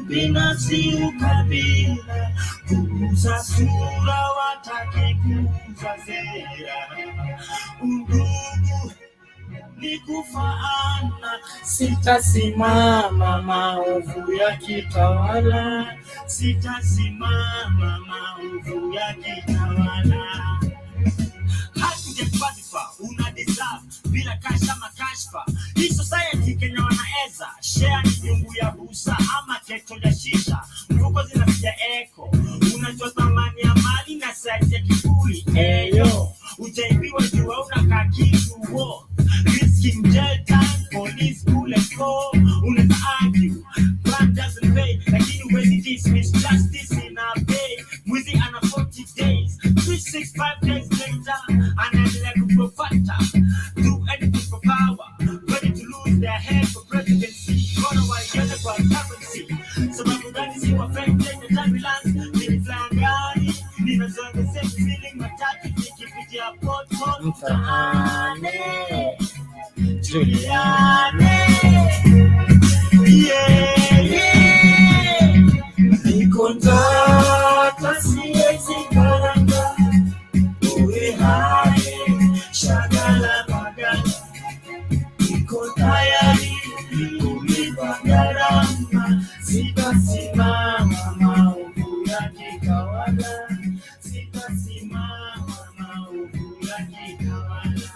Binafsi ukabila kuuza sura wataki kuuza sera, undugu ni kufaana. Sitasimama maovu ya kitawala, sitasimama maovu ya kitawala. Hakujepatifa una deserve bila kasha makashfa. Hii society Kenya wanaeza share ni nyungu ya busa ama keto ya shisha. Mfuko zinafikia eko, unajua thamani ya mali na size ya kiburi. Eyo, ujaibiwa jua unakaa kitu wo. Risking jail time, police bullet go. Unaweza argue, crime doesn't pay, lakini huwezi dismiss justice in a day. Mwizi ana 40 days, 365 days later, anaendelea kupropata. Do anything for power, ready to lose their head for presidency. Gonna waiona kwa currency, sababu gani si affected the turbulence. Nini flangani, ninazoa the same feeling matatu nikipitia pothole mtaani. Juliane, yeah, yeah. Nikontata siwezi karanga, uwe hai, shagala bagala. Niko tayari kulipa gharama, sitasimama maovu ya kitawala, sitasimama maovu ya kitawala.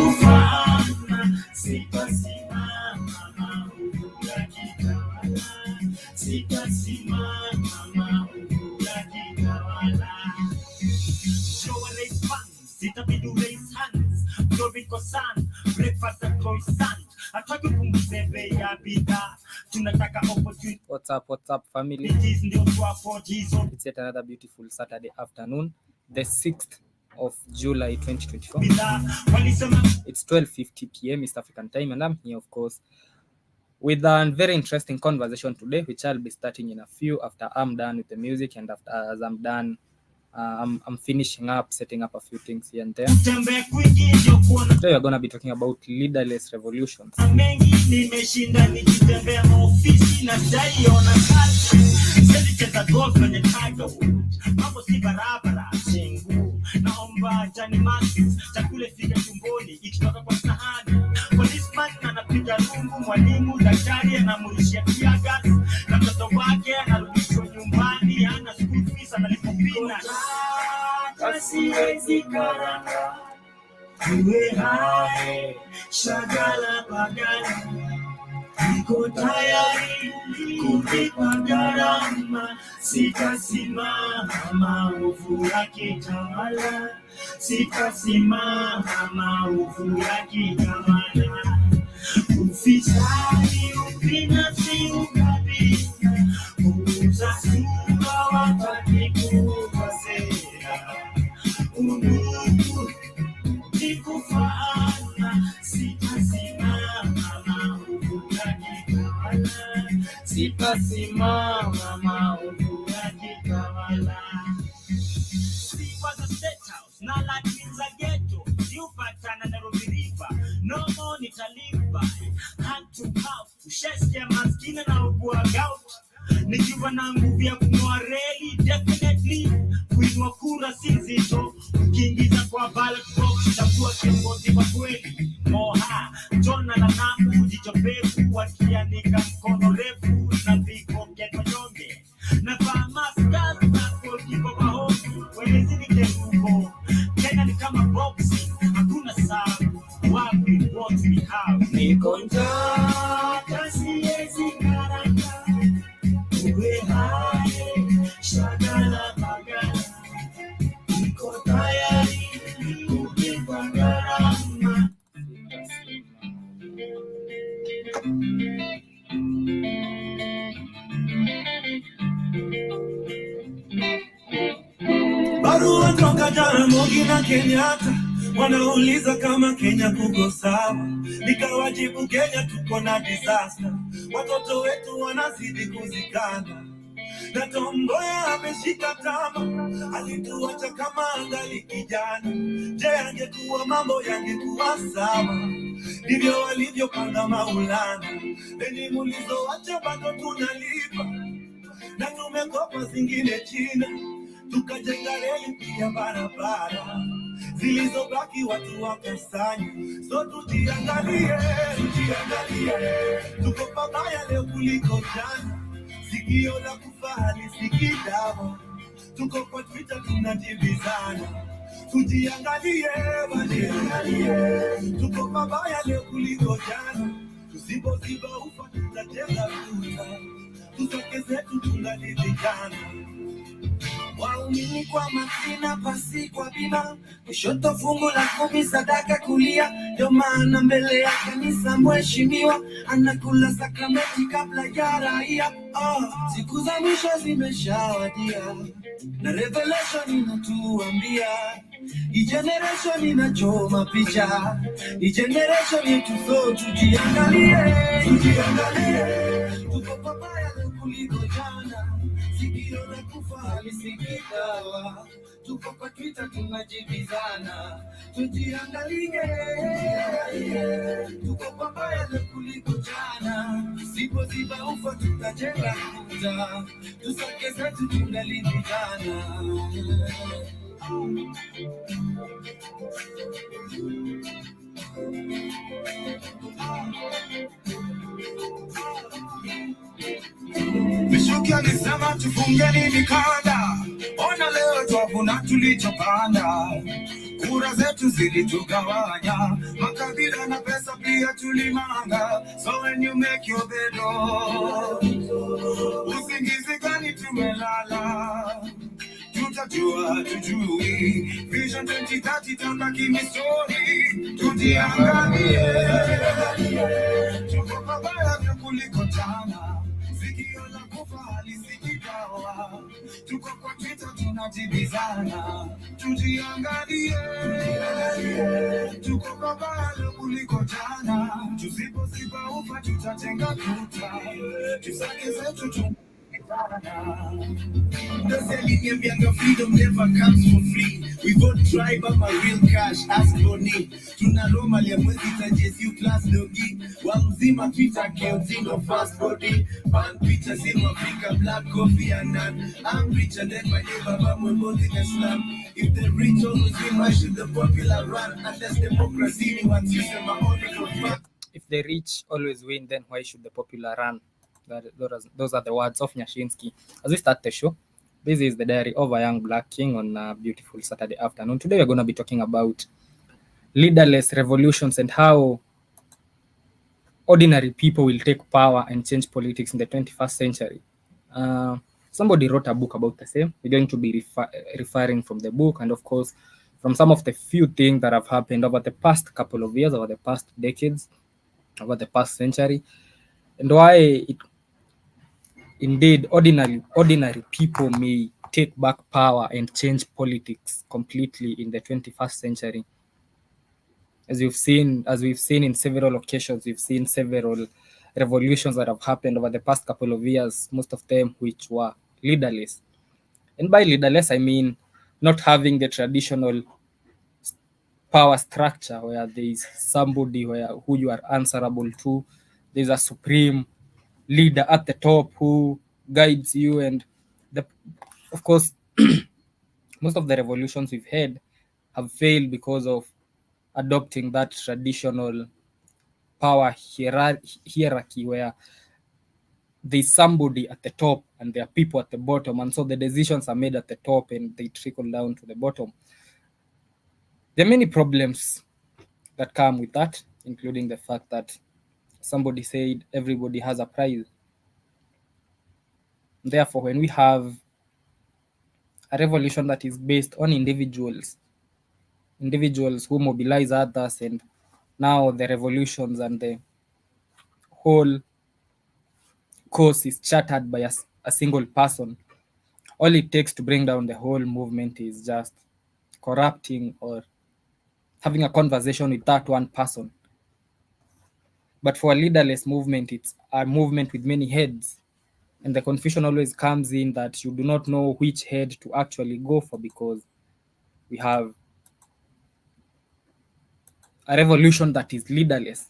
Nikufaana, sitasimama maovu ya kitawala, sitasimama maovu ya kitawala. Show a raise funds, itabidi raise hands. Glory kosan, breakfast and croissant. Hataki punguze bei ya bidhaa, tunataka opportunity. What's up family? It's yet another beautiful Saturday afternoon, the 6th of July 2024. It's 12:50 p.m. East African time, and I'm here of course with a very interesting conversation today, which I'll be starting in a few after I'm done with the music, and after as I'm done I'm finishing up setting up a few things here and there. Today we're going to be talking about leaderless revolutions. Siwezi karanga, uwe hai, shagala bagala. Niko tayari kulipa gharama, sitasimama maovu ya kitawala, sitasimama maovu ya kitawala. Ufisadi, ubinafsi, ukabila, kuuza sura wataki kuuza sera, undugu ni kufaana. Sitasimama maovu ya kitawala, sitasimama maovu ya kitawala. See what the state house, not like means a ghetto. You pattern and Nairobi River, no more nitalipa. Hand to mouth, ushesikia maskini na ugua gout. Nikiwa na nguvu ya kungoa reli, definitely kuinua kura si nzito. Ukiingiza kwa ballot box utakuwa kiongozi kwa kweli. Moha, Jona na Namu, jicho pevu, wakianika mkono refu na viko mgeto nyonge. Na vaa maskaz na goalkeeper wa hoki, welezi ni kemuko. Kenya ni kama boxing, hakuna sabu, wapi what we have. Niko njata siwezi karanga, uwe hai, shagala bagala. Niko tayari kulipa gharama. Barua toka Jaramogi na Kenyatta, wanauliza kama Kenya kuko sawa. Nikawajibu Kenya tuko na disaster, watoto wetu wanazidi kuzikana. na Tomboya ameshika tama, alituacha kama angali kijana. Je, angekuwa mambo yangekuwa sawa? Ndivyo walivyopanga Maulana. Elimu ulizoacha bado tunalipa, na tumekopa zingine China, tukajenga reli pia barabara, zilizobaki watu wakasanya. So tujiangalie, tuko pabaya leo kuliko jana. Sikio la kufa halisikii dawa, tuko kwa Twitter tunajibizana. Tujiangalie, tuko pabaya leo kuliko jana. Tusipoziba ufa tutajenga kuta, tusoke zetu tungali vijana. Waumini kwa makina, pasi kwa bima, kushoto fungu la 10, sadaka kulia. Ndio maana mbele ya kanisa mheshimiwa anakula sakramenti kabla ya raia. Siku za mwisho zimeshawadia, na revelation inatuambia hii generation inachoma picha, hii generation yetu. So tujiangalie, tuko pabaya kuliko jana. Sikio la kufa halisikii dawa, tuko kwa Twitter tunajibizana. Tujiangalie, tuko pabaya kuliko jana. Tusipoziba ufa tutajenga kuta, tusake zetu tungali vijana. Mishuki alisema tufungeni mikanda, ona leo twavuna tulichopanda. Kura zetu zilitugawanya, makabila na pesa pia tulimanga. So when you make your bed, usingizi gani tumelala? Tutajua tujui, Vision 2030 tabaki mistori. Tujiangalie, tuko pabaya kuliko jana. Sikio la kufa halisikii dawa, tuko kwa Twitter tunajibizana. Tujiangalie, tuko pabaya kuliko jana. Tusipoziba ufa tutajenga kuta, tusake zetu tu. Freedom never comes for free. We vote tribe, I'm a real cash, ask no need. Tuna Roma ya mwezi tajesu class dogi. Wamzima Twitter keotingo fast body. Ban pictures in Africa, black coffee and none. I'm rich and then my neighbor, but we're both in Islam. If the rich always win, why should the popular run? Unless democracy, one system, I'm only for fun. If the rich always win, then why should the popular run? Those are the words of Nyashinsky. As we start the show, this is the diary of a young black king on a beautiful Saturday afternoon. Today we're going to be talking about leaderless revolutions and how ordinary people will take power and change politics in the 21st century. Somebody wrote a book about the same. We're going to be referring from the book and, of course, from some of the few things that have happened over the past couple of years, over the past decades, over the past century, and why indeed ordinary people may take back power and change politics completely in the 21st century. As we've seen in several occasions, we've seen several revolutions that have happened over the past couple of years, most of them which were leaderless. And by leaderless, I mean not having the traditional power structure where there is somebody who you are answerable to. There's a supreme leader at the top who guides you, and of course most of the revolutions we've had have failed because of adopting that traditional power hierarchy where there's somebody at the top and there are people at the bottom, and so the decisions are made at the top and they trickle down to the bottom. There are many problems that come with that, including the fact that somebody said everybody has a price. Therefore, when we have a revolution that is based on individuals who mobilize others, and now the revolutions and the whole course is chartered by a single person, all it takes to bring down the whole movement is just corrupting or having a conversation with that one person. But for a leaderless movement, it's a movement with many heads. And the confusion always comes in that you do not know which head to actually go for, because we have a revolution that is leaderless.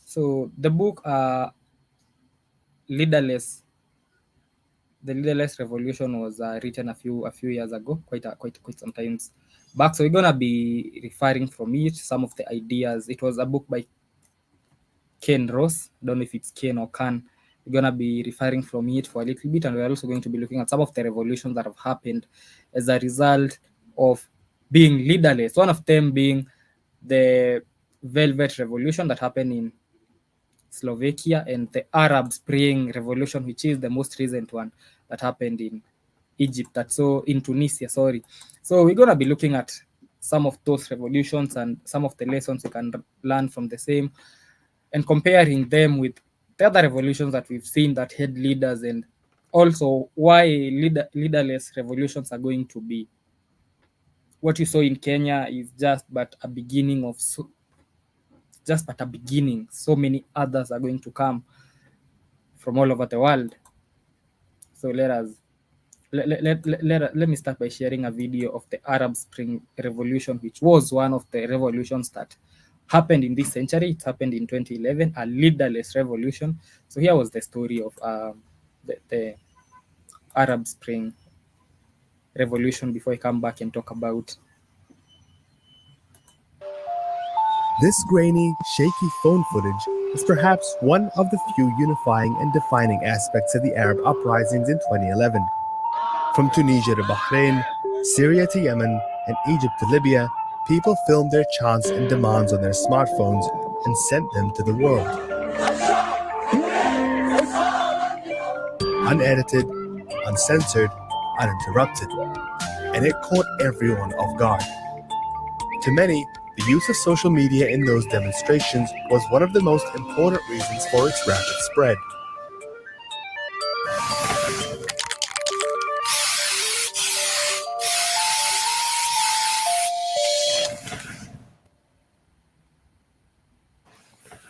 So the book Leaderless, the Leaderless Revolution was written a few years ago, quite some times back. So we're gonna be referring from it some of the ideas. It was a book by Ken Ross. I don't know if it's Ken or Can. We're gonna be referring from it for a little bit, and we're also going to be looking at some of the revolutions that have happened as a result of being leaderless. One of them being the Velvet Revolution that happened in Slovakia, and the Arab Spring Revolution, which is the most recent one that happened in Egypt, in Tunisia, sorry. So we're going to be looking at some of those revolutions and some of the lessons we can learn from the same, and comparing them with the other revolutions that we've seen that had leaders, and also why leaderless revolutions are going to be. What you saw in Kenya is just but a beginning of so many others are going to come from all over the world. So let me start by sharing a video of the Arab Spring Revolution, which was one of the revolutions that happened in this century. It happened in 2011, a leaderless revolution. So here was the story of the Arab Spring Revolution before I come back and talk about. This grainy, shaky phone footage is perhaps one of the few unifying and defining aspects of the Arab uprisings in 2011. From Tunisia to Bahrain, Syria to Yemen, and Egypt to Libya, people filmed their chants and demands on their smartphones and sent them to the world. Unedited, uncensored, uninterrupted. And it caught everyone off guard. To many, the use of social media in those demonstrations was one of the most important reasons for its rapid spread.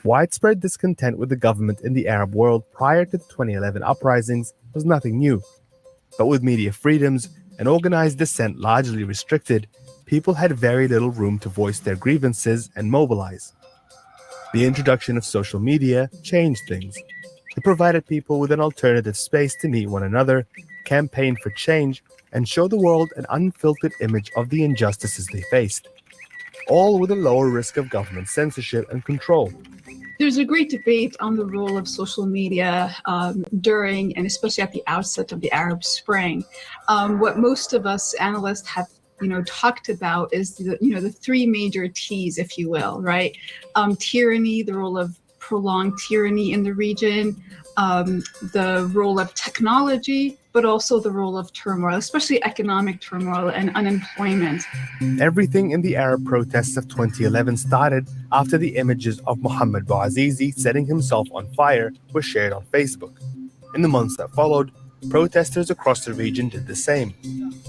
Widespread discontent with the government in the Arab world prior to the 2011 uprisings was nothing new. But with media freedoms and organized dissent largely restricted, people had very little room to voice their grievances and mobilize. The introduction of social media changed things. It provided people with an alternative space to meet one another, campaign for change, and show the world an unfiltered image of the injustices they faced, all with a lower risk of government censorship and control. There's a great debate on the role of social media during and especially at the outset of the Arab Spring. What most of us analysts have talked about is the three major T's, if you will, right? Tyranny, the role of prolonged tyranny in the region, the role of technology, but also the role of turmoil, especially economic turmoil and unemployment. Everything in the Arab protests of 2011 started after the images of Mohammed Bouazizi setting himself on fire were shared on Facebook. In the months that followed, protesters across the region did the same.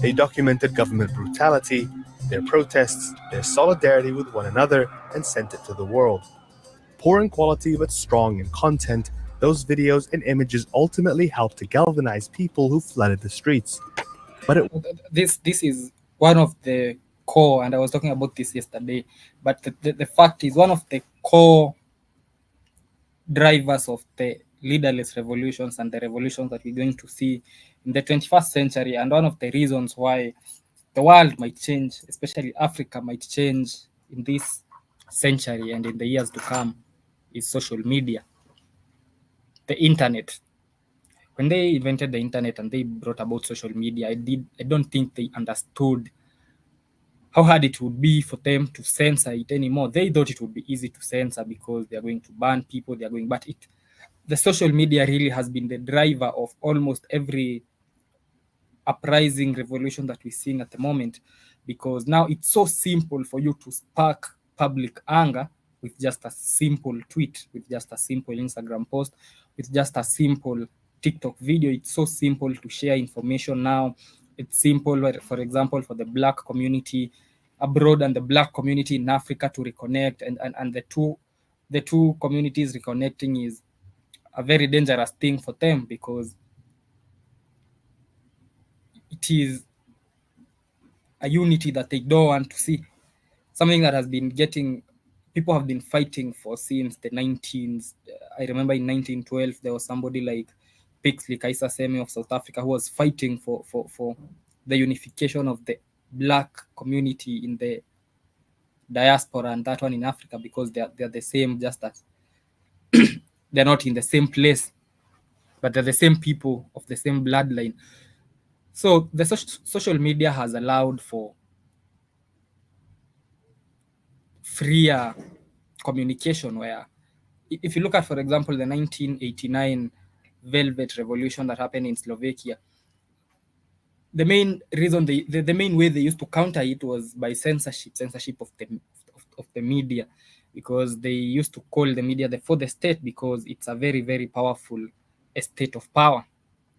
They documented government brutality, their protests, their solidarity with one another, and sent it to the world. Poor in quality but strong in content, those videos and images ultimately helped to galvanize people who flooded the streets. But this is one of the core, and I was talking about this yesterday, but the fact is one of the core drivers of the leaderless revolutions and the revolutions that we're going to see in the 21st century, and one of the reasons why the world might change, especially Africa might change in this century and in the years to come, is social media, the internet. When they invented the internet and they brought about social media, I don't think they understood how hard it would be for them to censor it anymore. They thought it would be easy to censor because they're going to ban people, but the social media really has been the driver of almost every uprising revolution that we're seeing at the moment, because now it's so simple for you to spark public anger with just a simple tweet, with just a simple Instagram post, with just a simple TikTok video. It's so simple to share information now. It's simple, for example, for the Black community abroad and the Black community in Africa to reconnect, and the two communities reconnecting is a very dangerous thing for them, because it is a unity that they don't want to see. Something that has been people have been fighting for since the 19s. I remember in 1912, there was somebody like Pixley Kaisa Semi of South Africa who was fighting for the unification of the Black community in the diaspora, and that one in Africa, because they're the same, just as they're not in the same place, but they're the same people of the same bloodline. So the social media has allowed for freer communication, where if you look at, for example, the 1989 Velvet Revolution that happened in Slovakia, the main reason the main way they used to counter it was by censorship of the media, because they used to call the media the fourth estate, because it's a very, very powerful estate of power.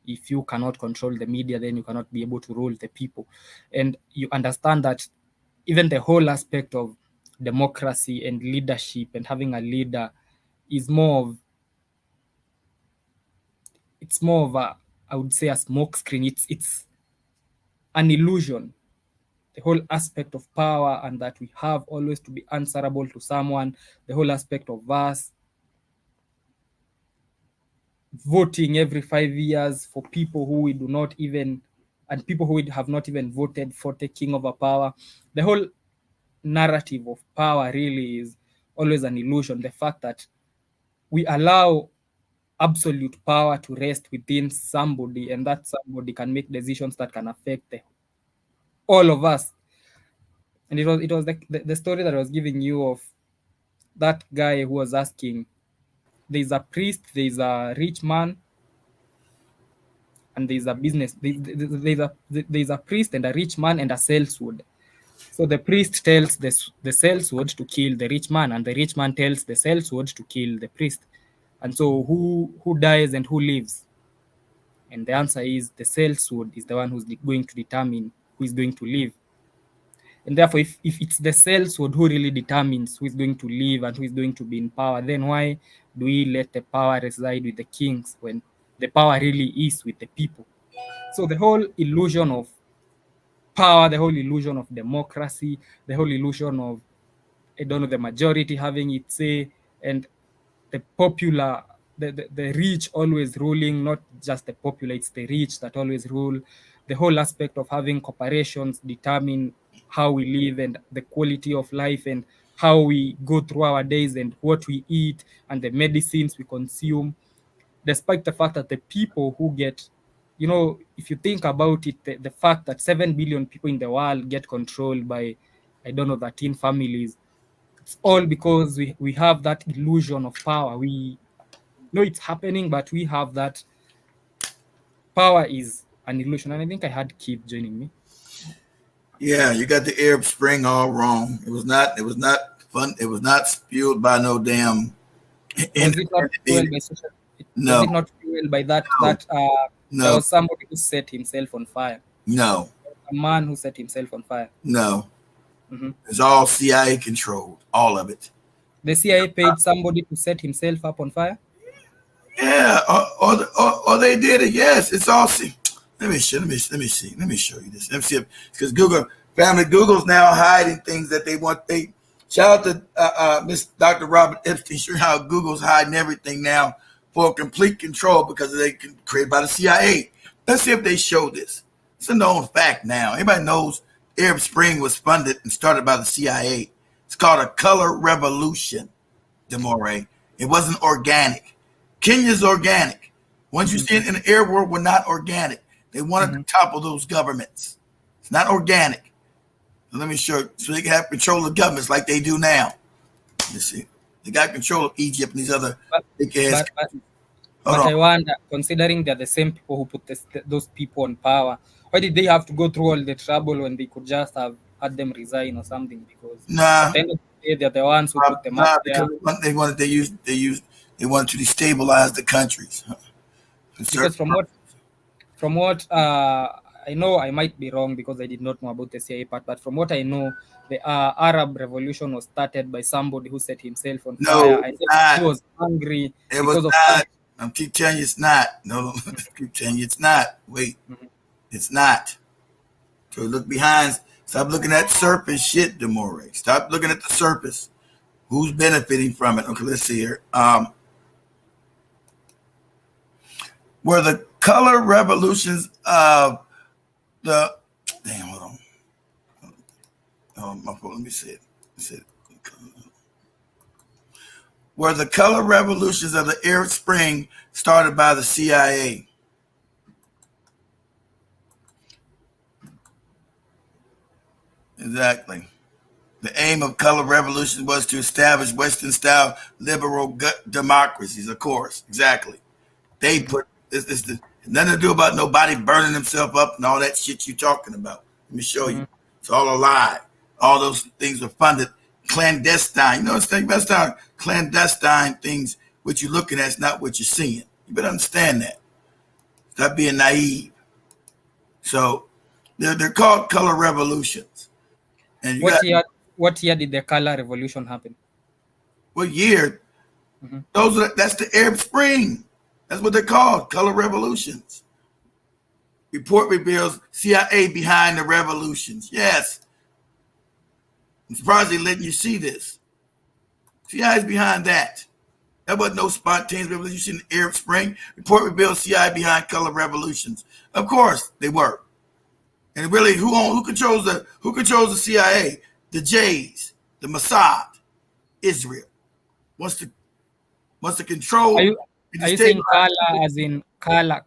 If you cannot control the media, then you cannot be able to rule the people. And you understand that even the whole aspect of democracy and leadership and having a leader is more of a, I would say, a smoke screen. It's an illusion, the whole aspect of power, and that we have always to be answerable to someone, the whole aspect of us voting every 5 years for people who we do not even, and people who we have not even voted for, taking over power. The whole narrative of power really is always an illusion. The fact that we allow absolute power to rest within somebody, and that somebody can make decisions that can affect all of us. And it was the story that I was giving you of that guy who was asking, there's a priest, there's a rich man, and there's a business. There's a priest and a rich man and a saleswood. So the priest tells the saleswood to kill the rich man, and the rich man tells the saleswood to kill the priest. And so who dies and who lives? And the answer is the saleswood is the one who's going to determine who is going to live. And therefore, if it's the saleswood who really determines who is going to live and who is going to be in power, then why do we let the power reside with the kings when the power really is with the people? So the whole illusion of power, the whole illusion of democracy, the whole illusion of, I don't know, the majority having its say, and the popular, the rich always ruling, not just the popular, it's the rich that always rule. The whole aspect of having corporations determine how we live and the quality of life and how we go through our days and what we eat and the medicines we consume, despite the fact that the people who get, if you think about it, the fact that 7 billion people in the world get controlled by, 13 families, it's all because we have that illusion of power. We know it's happening, but we have that power is an illusion. And I think I had Keith joining me. Yeah, you got the Arab Spring all wrong. It was not fun. It was not fueled by no damn. Was it not fueled by social? No. Was it not fueled by that? No. There was somebody who set himself on fire. No. A man who set himself on fire. No. Mm-hmm. It's all CIA controlled, all of it. The CIA paid somebody to set himself up on fire? Yeah, or they did it. Yes, it's all. Let me show you this. Let me see if, because Google's now hiding things that they want. They shout out to Miss Dr. Robert Epstein, sure how Google's hiding everything now for complete control because they can created by the CIA. Let's see if they show this. It's a known fact now. Everybody knows Arab Spring was funded and started by the CIA. It's called a color revolution, Demore. It wasn't organic. Kenya's organic. Once you see it in the Arab world, we're not organic. They wanted to topple those governments. It's not organic. So let me show you. So they can have control of governments like they do now. You see, they got control of Egypt and these other big ass. But I wonder, considering they're the same people who put those people on power, why did they have to go through all the trouble when they could just have had them resign or something? Because at the end of the day, they're the ones who put them up there. They wanted to destabilize the countries. Because from what I know, I might be wrong because I did not know about the CIA part, but from what I know, the Arab Revolution was started by somebody who set himself on fire. I think he was angry because of I'm keep telling you it's not. No, keep telling you it's not. Wait, it's not. So look behind. Stop looking at surface shit, Demore. Stop looking at the surface. Who's benefiting from it? Okay, let's see here. Were the color revolutions of the hold on. My fault. Let me see it. Were the color revolutions of the Arab Spring started by the CIA? Exactly. The aim of color revolution was to establish Western-style liberal democracies, of course. Exactly. They put this nothing to do about nobody burning themselves up and all that shit you talking about. Let me show you. It's all a lie. All those things were funded clandestine. You know what's clandestine things. What you're looking at is not what you're seeing. You better understand that. Stop being naive. So they're called color revolutions. And what year did the color revolution happen? What year? That's the Arab Spring. That's what they're called, color revolutions. Report reveals CIA behind the revolutions. Yes. I'm surprised they letting you see this. CIA is behind that. That wasn't no spontaneous revolution in the Arab Spring. Report reveals CIA behind color revolutions. Of course they were. And really, who controls the CIA? The Jays, the Mossad, Israel. Wants to control. Are you saying color as in color,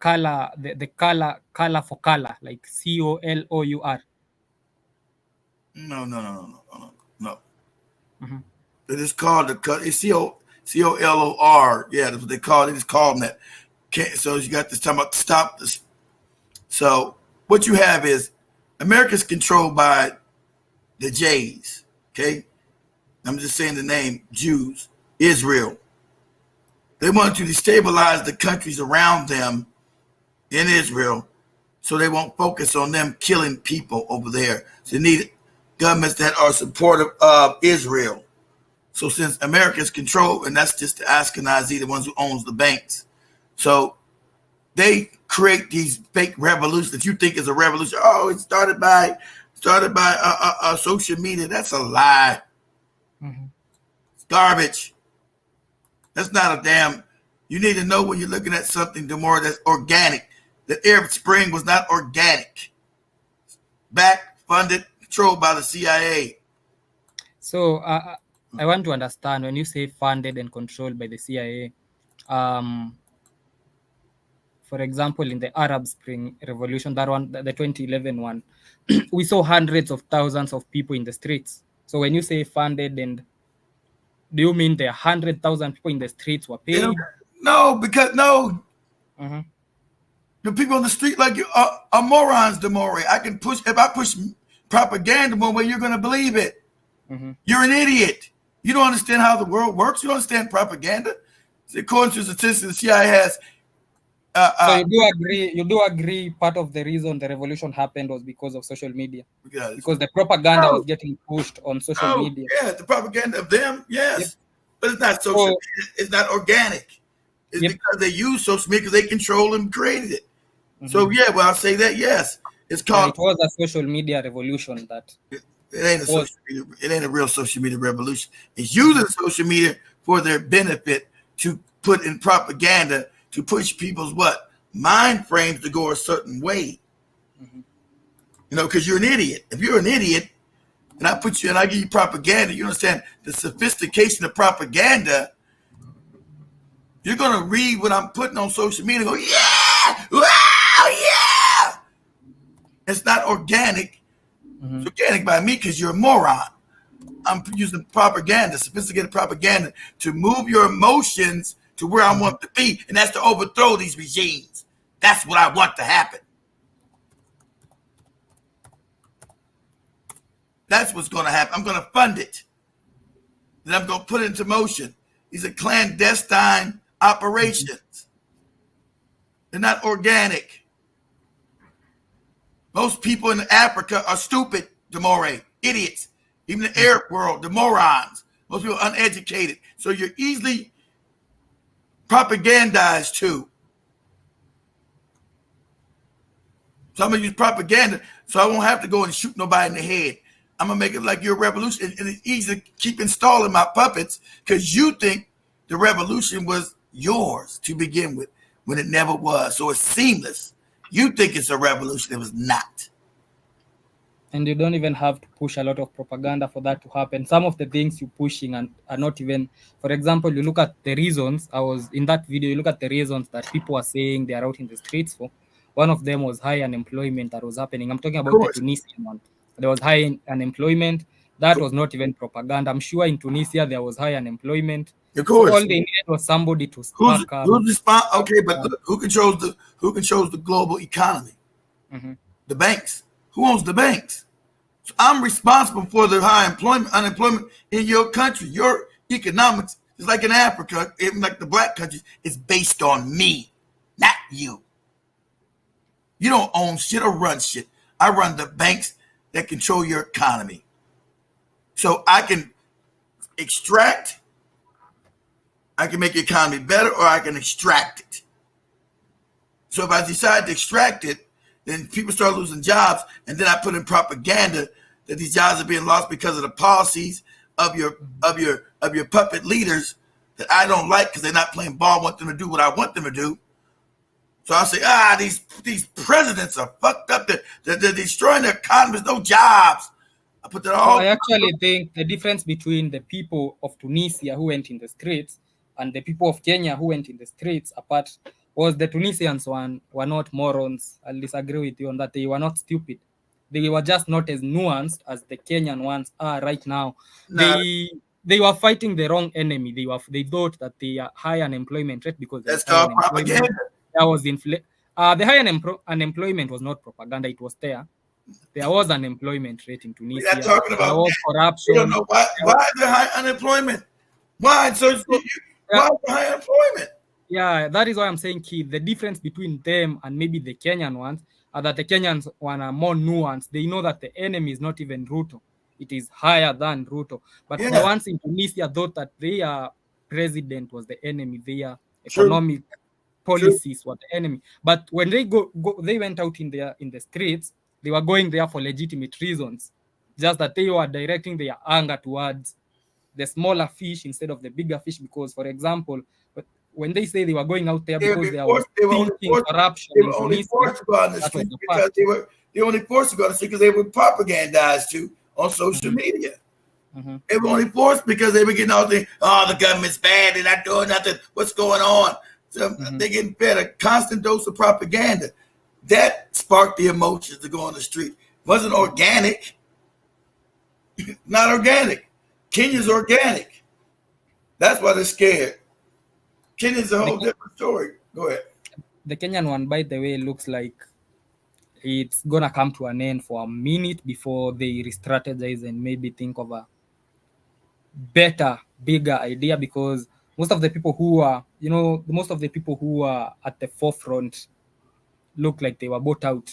the color for color, like COLOUR? No. It is called it's COLOR. Yeah, that's what they call it. They just call them that. So you got this time about stop this. So what you have is America's controlled by the Jays. Okay, I'm just saying the name Jews, Israel. They want to destabilize the countries around them in Israel so they won't focus on them killing people over there. So they need governments that are supportive of Israel. So since America's controlled, and that's just the Ashkenazi, the ones who owns the banks. So they create these fake revolutions that you think is a revolution. Oh, it started by social media. That's a lie. It's garbage. That's not a damn. You need to know when you're looking at something more that's organic. The Arab Spring was not organic. Backed, funded, controlled by the CIA. So I want to understand when you say funded and controlled by the CIA. For example, in the Arab Spring Revolution, that one, the 2011 one, we saw hundreds of thousands of people in the streets. So when you say funded, and do you mean the 100,000 people in the streets were paid? No, because the people on the street like you are morons, Demore. If I push propaganda one way, you're going to believe it. You're an idiot. You don't understand how the world works. You don't understand propaganda. According to statistics, the CIA has. So you do agree part of the reason the revolution happened was because of social media? Because the propaganda was getting pushed on social media. Yeah, the propaganda of them, yes. Yep. But it's not social media. It's not organic. It's because they use social media because they control and created it. So yeah, well, I'll say that, yes. It's called. It was a social media revolution that. It ain't a real social media revolution. It's using social media for their benefit to put in propaganda to push people's mind frames to go a certain way. Because you're an idiot. If you're an idiot, and I put you and I give you propaganda, you understand the sophistication of propaganda. You're gonna read what I'm putting on social media and go, yeah, wow, yeah. It's not organic. It's organic by me because you're a moron. I'm using propaganda, sophisticated propaganda, to move your emotions to where I want to be, and that's to overthrow these regimes. That's what I want to happen. That's what's going to happen. I'm going to fund it. Then I'm going to put it into motion. These are clandestine operations. They're not organic. Most people in Africa are stupid, Demore, idiots. Even the Arab world, the morons. Most people are uneducated. So you're easily propagandized too. So I'm gonna use propaganda, so I won't have to go and shoot nobody in the head. I'm gonna make it like you're a revolution, and it's easy to keep installing my puppets because you think the revolution was yours to begin with when it never was. So it's seamless. You think it's a revolution, it was not. And you don't even have to push a lot of propaganda for that to happen. Some of the things you're pushing and are not even, for example, you look at the reasons. I was in that video, you look at the reasons that people are saying they are out in the streets for. One of them was high unemployment that was happening. I'm talking about the Tunisian one. There was high unemployment. That was not even propaganda. I'm sure in Tunisia there was high unemployment. Of course. So all they needed was somebody to spark up. Okay, but look, who controls the global economy? The banks. Who owns the banks? So I'm responsible for the high unemployment in your country. Your economics is like in Africa, even like the black countries, it's based on me, not you. You don't own shit or run shit. I run the banks that control your economy. So I can extract, I can make the economy better, or I can extract it. So if I decide to extract it, then people start losing jobs, and then I put in propaganda that these jobs are being lost because of the policies of your puppet leaders that I don't like because they're not playing ball. I want them to do what I want them to do. So I say, these presidents are fucked up. They're destroying their economies, no jobs. I put that all. I actually think the difference between the people of Tunisia who went in the streets and the people of Kenya who went in the streets apart was the Tunisians were not morons. I'll disagree with you on that. They were not stupid. They were just not as nuanced as the Kenyan ones are right now. Nah. They were fighting the wrong enemy. They thought that the high unemployment rate because that's called propaganda. That was the high unemployment was not propaganda. It was there. There was unemployment rate in Tunisia. We're not talking about there was corruption. You don't know why is there high unemployment? Why? Why is there high unemployment? Yeah, that is why I'm saying, Keith, the difference between them and maybe the Kenyan ones are that the Kenyans one are more nuanced. They know that the enemy is not even Ruto. It is higher than Ruto. But the ones in Tunisia thought that their president was the enemy. Their economic policies were the enemy. But when they they went out in the streets, they were going there for legitimate reasons. Just that they were directing their anger towards the smaller fish instead of the bigger fish. Because, for example, when they say they were going out there because they were thinking corruption, they were only forced to go out in the street because they were only forced to go out in the street because they were propagandized too on social media. They were only forced because they were getting all the government's bad, they're not doing nothing. What's going on? So they're getting fed a constant dose of propaganda. That sparked the emotions to go on the street. It wasn't organic. Not organic. Kenya's organic. That's why they're scared. Kenya's a whole different story. Go ahead. The Kenyan one, by the way, looks like it's gonna come to an end for a minute before they re-strategize and maybe think of a better, bigger idea, because most of the people who are at the forefront look like they were bought out.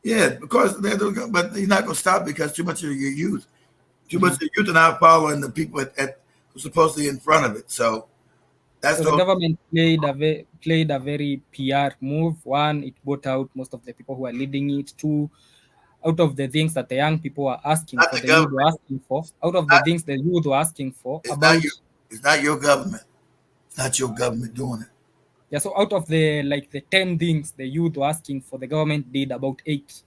Yeah, because but you're not gonna stop because too much of your youth, much of the youth are not following the people who's supposedly in front of it. So that's the government played a very PR move. One, it bought out most of the people who are leading it. Two, out of the things that the young people are asking for, the youth were asking for, out of the things the youth were asking for, it's not your government. It's not your government doing it. Yeah, so out of the 10 things the youth were asking for, the government did about 8.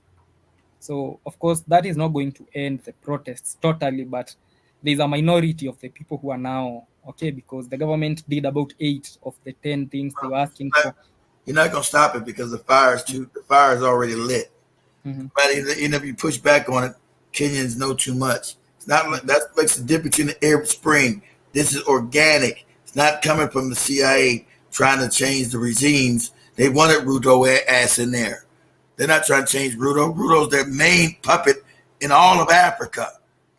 So of course that is not going to end the protests totally, but there's a minority of the people who are now okay because the government did about 8 of the 10 things they were asking for. You're not gonna stop it because the fire is already lit. But even if you push back on it, Kenyans know too much. It's not like that makes the difference between the Arab Spring. This is organic. It's not coming from the CIA trying to change the regimes. They wanted Ruto ass in there. They're not trying to change Ruto. Ruto's their main puppet in all of Africa.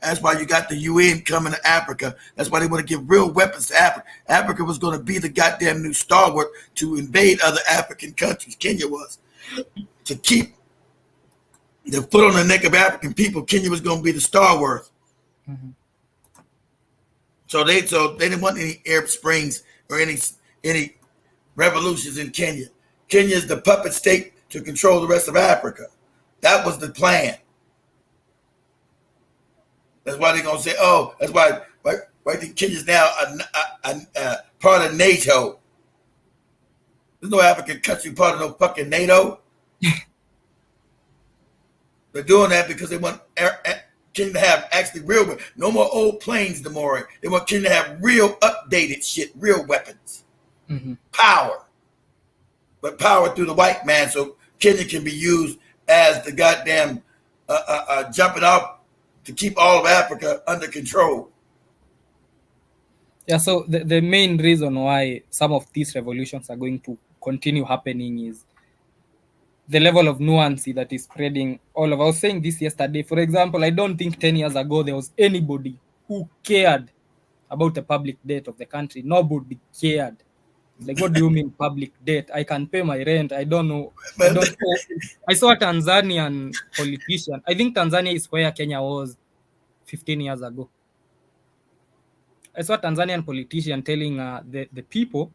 That's why you got the UN coming to Africa. That's why they want to give real weapons to Africa. Africa was going to be the goddamn new stalwart to invade other African countries. Kenya was. To keep the foot on the neck of African people, Kenya was going to be the stalwart. So they didn't want any Arab Springs or any revolutions in Kenya. Kenya is the puppet state to control the rest of Africa. That was the plan. That's why they're gonna say, "Oh, that's why the Kenya's now a part of NATO." There's no African country part of no fucking NATO. They're doing that because they want Kenya to have actually real, no more old planes, Demore. They want Kenya to have real updated shit, real weapons, power, but power through the white man, so Kenya can be used as the goddamn jumping off to keep all of Africa under control. Yeah, so the main reason why some of these revolutions are going to continue happening is the level of nuance that is spreading all over. I was saying this yesterday. For example, I don't think 10 years ago there was anybody who cared about the public debt of the country. Nobody cared. Like, what do you mean public debt? I can pay my rent. I don't know. I saw a Tanzanian politician. I think Tanzania is where Kenya was 15 years ago. I saw a Tanzanian politician telling the people,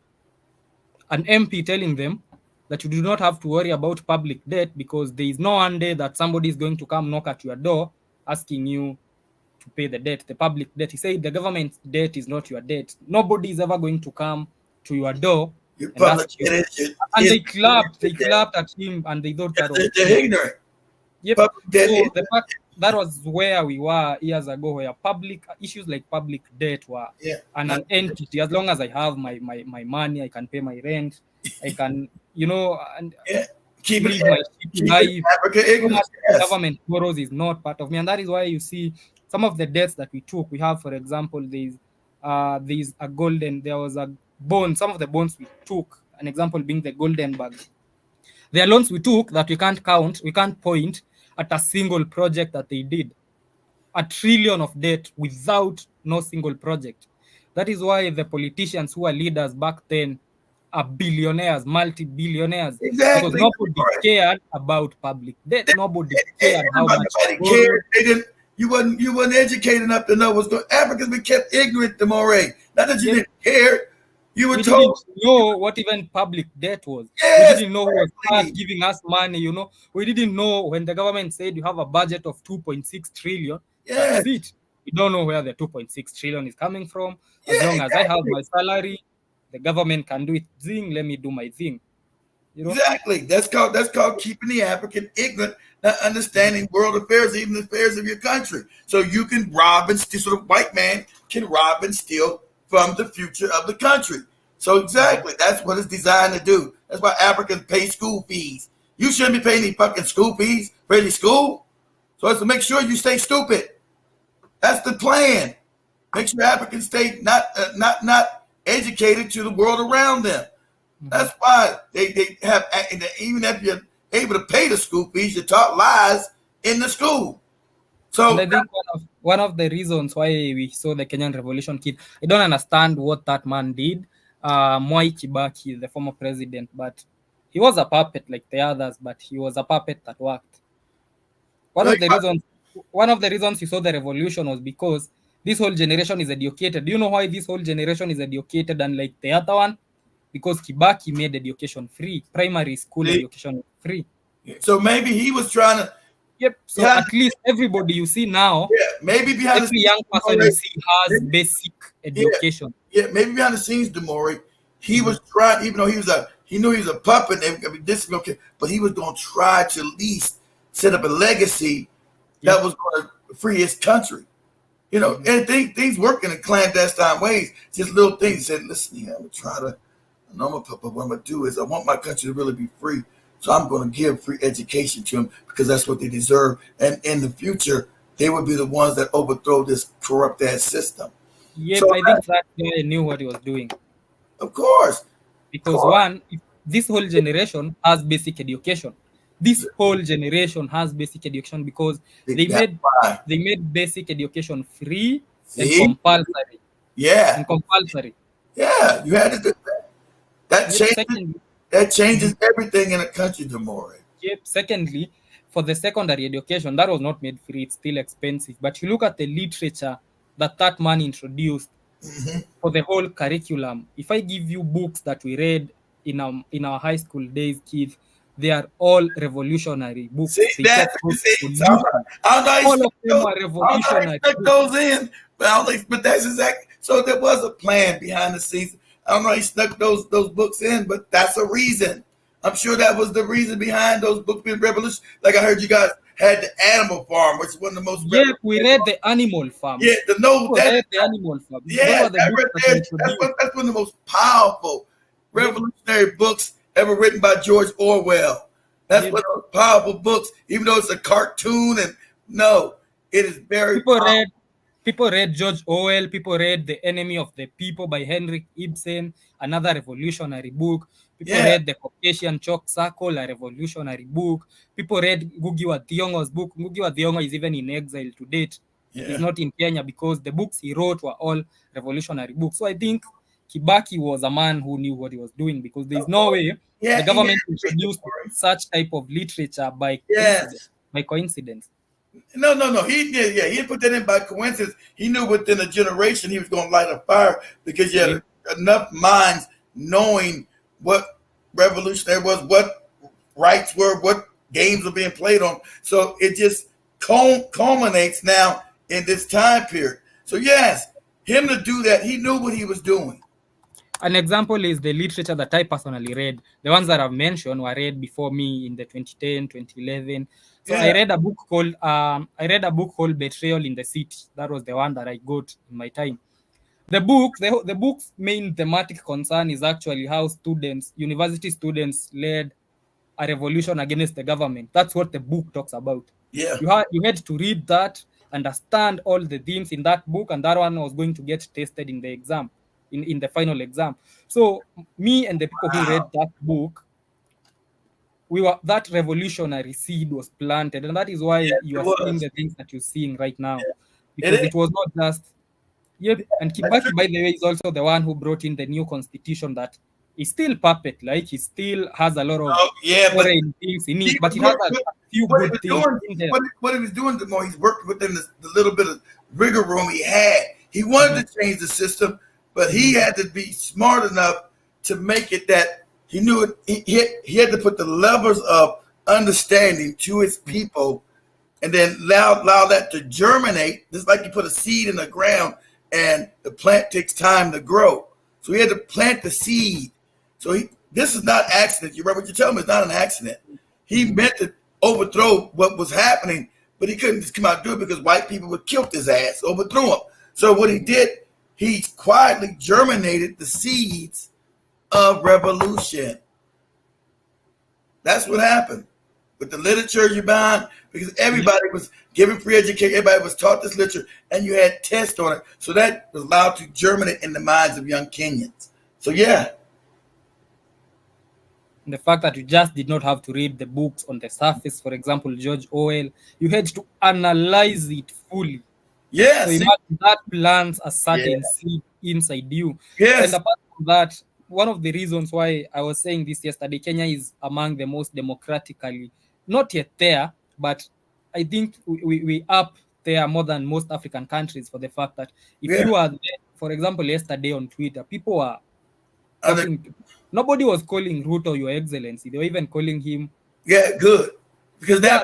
an MP telling them that you do not have to worry about public debt because there is no one day that somebody is going to come knock at your door asking you to pay the debt, the public debt. He said the government's debt is not your debt. Nobody is ever going to come to your door and ask you. And they clapped at him, and they thought that was ignorant. Yep. So the fact that was where we were years ago, where public issues like public debt were an entity. As long as I have my money, I can pay my rent, I can, and keep live my life. So much government borrows is not part of me, and that is why you see some of the debts that we took. We have, for example, there was a bond. Some of the bonds we took, an example being the Goldenberg. There are loans we took that we can't count, we can't point at a single project that they did. $1 trillion of debt without no single project. That is why the politicians who are leaders back then are billionaires, multi-billionaires. Exactly. Because nobody cared about public debt. Nobody cared how much. Cared. They didn't. You wasn't educated enough to know what's going on. Africans been kept ignorant, Demore. Not that you didn't care. You were told. Didn't know what even public debt was. Yes, we didn't know who was giving us money, We didn't know when the government said you have a budget of 2.6 trillion. Yes. That's it. We don't know where the 2.6 trillion is coming from. As long as I have my salary, the government can do its thing. Let me do my thing. Exactly. That's called keeping the African ignorant, not understanding world affairs, even the affairs of your country. So you can rob and steal. So the white man can rob and steal from the future of the country. So exactly, that's what it's designed to do. That's why Africans pay school fees. You shouldn't be paying any fucking school fees for any school. So it's to make sure you stay stupid. That's the plan. Make sure Africans stay not educated to the world around them. That's why they have, even if you're able to pay the school fees, you're taught lies in the school. So and I think one of the reasons why we saw the Kenyan Revolution kid, I don't understand what that man did. Mwai Kibaki, the former president, but he was a puppet like the others, but he was a puppet that worked. One of the reasons you saw the revolution was because this whole generation is educated. Do you know why this whole generation is educated unlike the other one? Because Kibaki made education free. Primary school education free. So maybe he was trying to. Yep. So at least everybody you see now, maybe behind every young person you see has basic education. Yeah, maybe behind the scenes, Demore, he was trying, even though he knew he was a puppet. But he was going to try to at least set up a legacy that was going to free his country. And things work in clandestine ways. Just little things. He said, listen, I'm going to try to. I'm a puppet. What I'm going to do is I want my country to really be free. So I'm going to give free education to them because that's what they deserve. And in the future, they would be the ones that overthrow this corrupt ass system. Yeah, so I think that guy knew what he was doing. Of course. Because this whole generation has basic education. This whole generation has basic education because they made basic education free and compulsory. Yeah. And compulsory. Yeah, you had to do that. That changes everything in a country, Demore. Yep. Secondly, for the secondary education, that was not made free. It's still expensive. But you look at the literature that man introduced for the whole curriculum. If I give you books that we read in our high school days, Keith, they are all revolutionary books. See They that? talk about See, so solutions. I don't know how he All of stuck them those, are I don't know how he revolutionary stuck books. those in, but I don't think, but that's exactly. So there was a plan behind the scenes. I don't know how he stuck those books in, but that's a reason. I'm sure that was the reason behind those books being revolution. Like I heard you guys had the Animal Farm, which is one of the most. Yeah, we read the Animal Farm. Yeah, the no People that read the Animal Farm. Those yeah, were the that books right that there. introduced. That's one of the most powerful revolutionary books ever written by George Orwell. That's Yeah. one of those powerful books, even though it's a cartoon. And no, it is very powerful. People read George Orwell. People read The Enemy of the People by Henrik Ibsen, another revolutionary book. People Yeah, read The Caucasian Chalk Circle, a revolutionary book. People read Ngugi wa Thiong'o's book. Ngugi wa Thiong'o is even in exile to date. yeah. He's not in Kenya because the books he wrote were all revolutionary books. So I think Kibaki was a man who knew what he was doing, because there's no way Yeah, the government he had to read the introduced story. such type of literature by Yes. coincidence. No. He did. Yeah, he didn't put that in by coincidence. He knew within a generation he was going to light a fire because you had enough minds knowing what revolutionary was, what rights were, what games were being played on. So it just culminates now in this time period. So yes, him to do that, he knew what he was doing. An example is the literature that I personally read. The ones that I've mentioned were read before me in the 2010, 2011. So Yeah. I read a book called Betrayal in the City. That was the one that I got in my time. The book's main thematic concern is actually how university students led a revolution against the government. That's what the book talks about. Yeah. You had to read that, understand all the themes in that book, and that one was going to get tested in the exam, in the final exam. So me and the people who read that book, that revolutionary seed was planted, and that is why you it are seeing was. the things that you're seeing right now, It because is. it was not just. Yep, and Kibaki, by the way, is also the one who brought in the new constitution that is still puppet, like he still has a lot of Oh, yeah, but foreign things in it, he but it was has a working- few what he good was things doing, in there. what he was doing, the more he's working within the little bit of rigor room he had. He wanted to change the system, but he had to be smart enough to make it that he knew it. He had to put the levers of understanding to his people, and then allow that to germinate. Just like you put a seed in the ground, and the plant takes time to grow. So he had to plant the seed. So this is not accident. You remember what you're telling me? It's not an accident. He meant to overthrow what was happening, but he couldn't just come out and do it because white people would kill his ass, overthrow him. So what he did, he quietly germinated the seeds of revolution. That's what happened with the literature you behind, because everybody was given free education, everybody was taught this literature, and you had tests on it. So that was allowed to germinate in the minds of young Kenyans. So yeah. And the fact that you just did not have to read the books on the surface, for example, George Orwell, you had to analyze it fully. Yes. So imagine that plants a certain seed inside you. Yes. And apart from that, one of the reasons why I was saying this yesterday, Kenya is among the most democratically, not yet there, but I think we up there more than most African countries, for the fact that if you are there, for example, yesterday on Twitter, people were talking. Nobody was calling Ruto Your Excellency. They were even calling him. Yeah, good. Because they're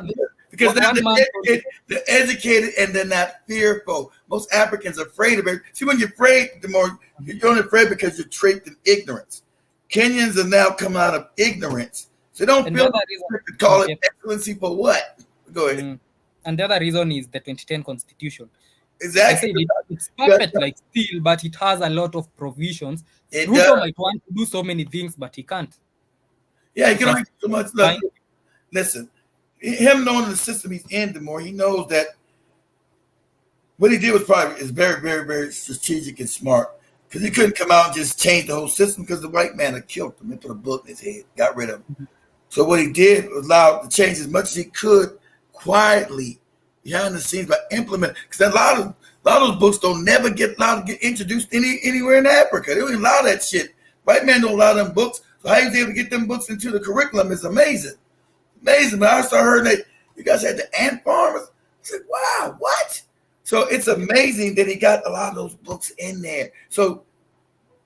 educated and they're not fearful. Most Africans are afraid of it. See, when you're afraid, you're only afraid because you're trapped in ignorance. Kenyans are now coming out of ignorance. So don't feel to call it excellency for what? Go ahead. And the other reason is the 2010 Constitution. Exactly. I said it's perfect like steel, but it has a lot of provisions. Ruto might want to do so many things, but he can't. Yeah, he can only do so much. Look, listen, him knowing the system he's in, the more he knows that what he did was very, very, very strategic and smart. Because he couldn't come out and just change the whole system because the white man had killed him and put a bullet in his head, got rid of him. Mm-hmm. So what he did was allow to change as much as he could quietly behind the scenes by implementing. Because a lot of those books don't never get allowed to get introduced anywhere in Africa. They don't even allow that shit. White men don't allow them books. So how he was able to get them books into the curriculum is amazing. Amazing. When I started hearing that you guys had the ant farmers, I said, wow, what? So it's amazing that he got a lot of those books in there. So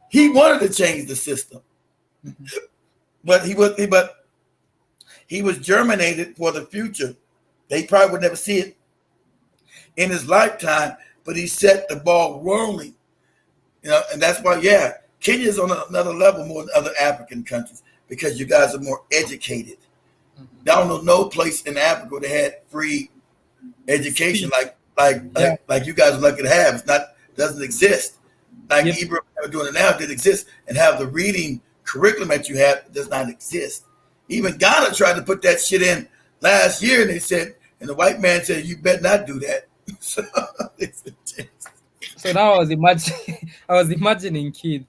he wanted to change the system. Mm-hmm. but he was germinated for the future. They probably would never see it in his lifetime, but he set the ball rolling. And that's why, Kenya's on another level more than other African countries because you guys are more educated. I don't know no place in Africa that had free education like you guys are lucky to have. Doesn't exist. Like Hebrew are doing it now did exist, and have the reading curriculum that you have does not exist. Even Ghana tried to put that shit in last year, and the white man said, "You better not do that." So now I was imagining kids.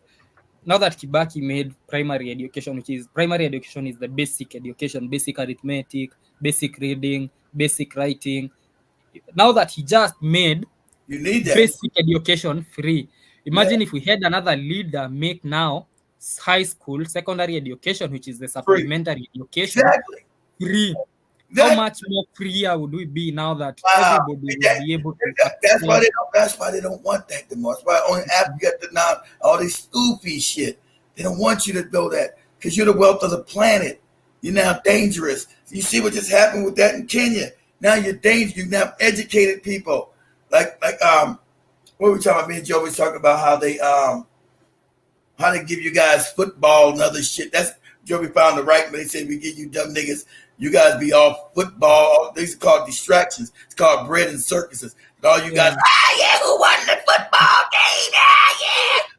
Now that Kibaki made primary education, primary education is the basic education, basic arithmetic, basic reading, basic writing. Now that he just made basic education free. Imagine if we had another leader make now high school, secondary education, which is the supplementary education, free. How much more freer would we be now that everybody will be able to? That's why they don't want that anymore. That's why only after you get now all this school fee shit. They don't want you to know that because you're the wealth of the planet. You're now dangerous. You see what just happened with that in Kenya. Now you're dangerous. You now educated people. Like what were we talking about? Me and Joe was talking about how they give you guys football and other shit. That's Joey found the right, but they said we give you dumb niggas. You guys be all football. These are called distractions. It's called bread and circuses. And all you guys, who won the football game?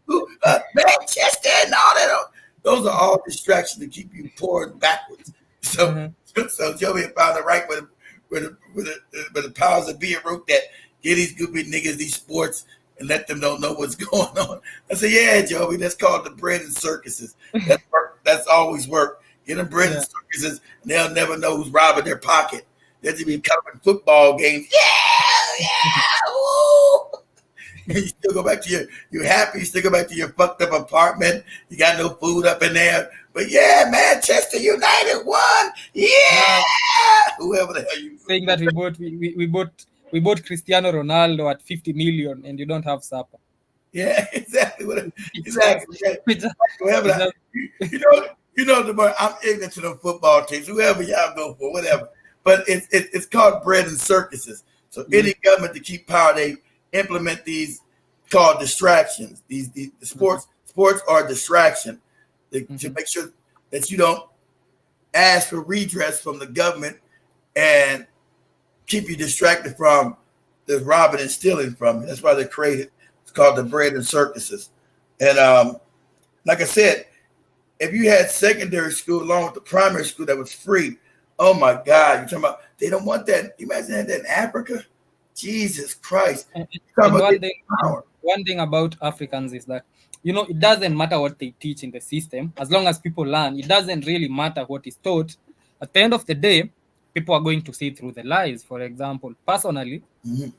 Who, Manchester and all that. Those are all distractions to keep you pouring backwards. So Joey found the right with the powers of being wrote that. Get these goofy niggas these sports and let them don't know what's going on. I said, yeah, Joey, that's called the bread and circuses. That's always worked. Get them bread and circuses, and they'll never know who's robbing their pocket. They'll just be covering football games. You still go back to you're happy, you still go back to your fucked up apartment. You got no food up in there. But Manchester United won. Yeah. Whoever the hell you saying that we bought Cristiano Ronaldo at 50 million and you don't have supper. Yeah, exactly. Exactly. I'm ignorant to the football teams. Whoever y'all go for, whatever. But it's called bread and circuses. So any government to keep power, they implement these called distractions. The sports are a distraction to make sure that you don't ask for redress from the government and keep you distracted from the robbing and stealing from you. That's why they created. It's called the bread and circuses. And like I said, if you had secondary school along with the primary school that was free, oh my God, you're talking about they don't want that. You imagine that in Africa? Jesus Christ. One thing about Africans is that, it doesn't matter what they teach in the system. As long as people learn, it doesn't really matter what is taught. At the end of the day, people are going to see through the lies. For example, personally,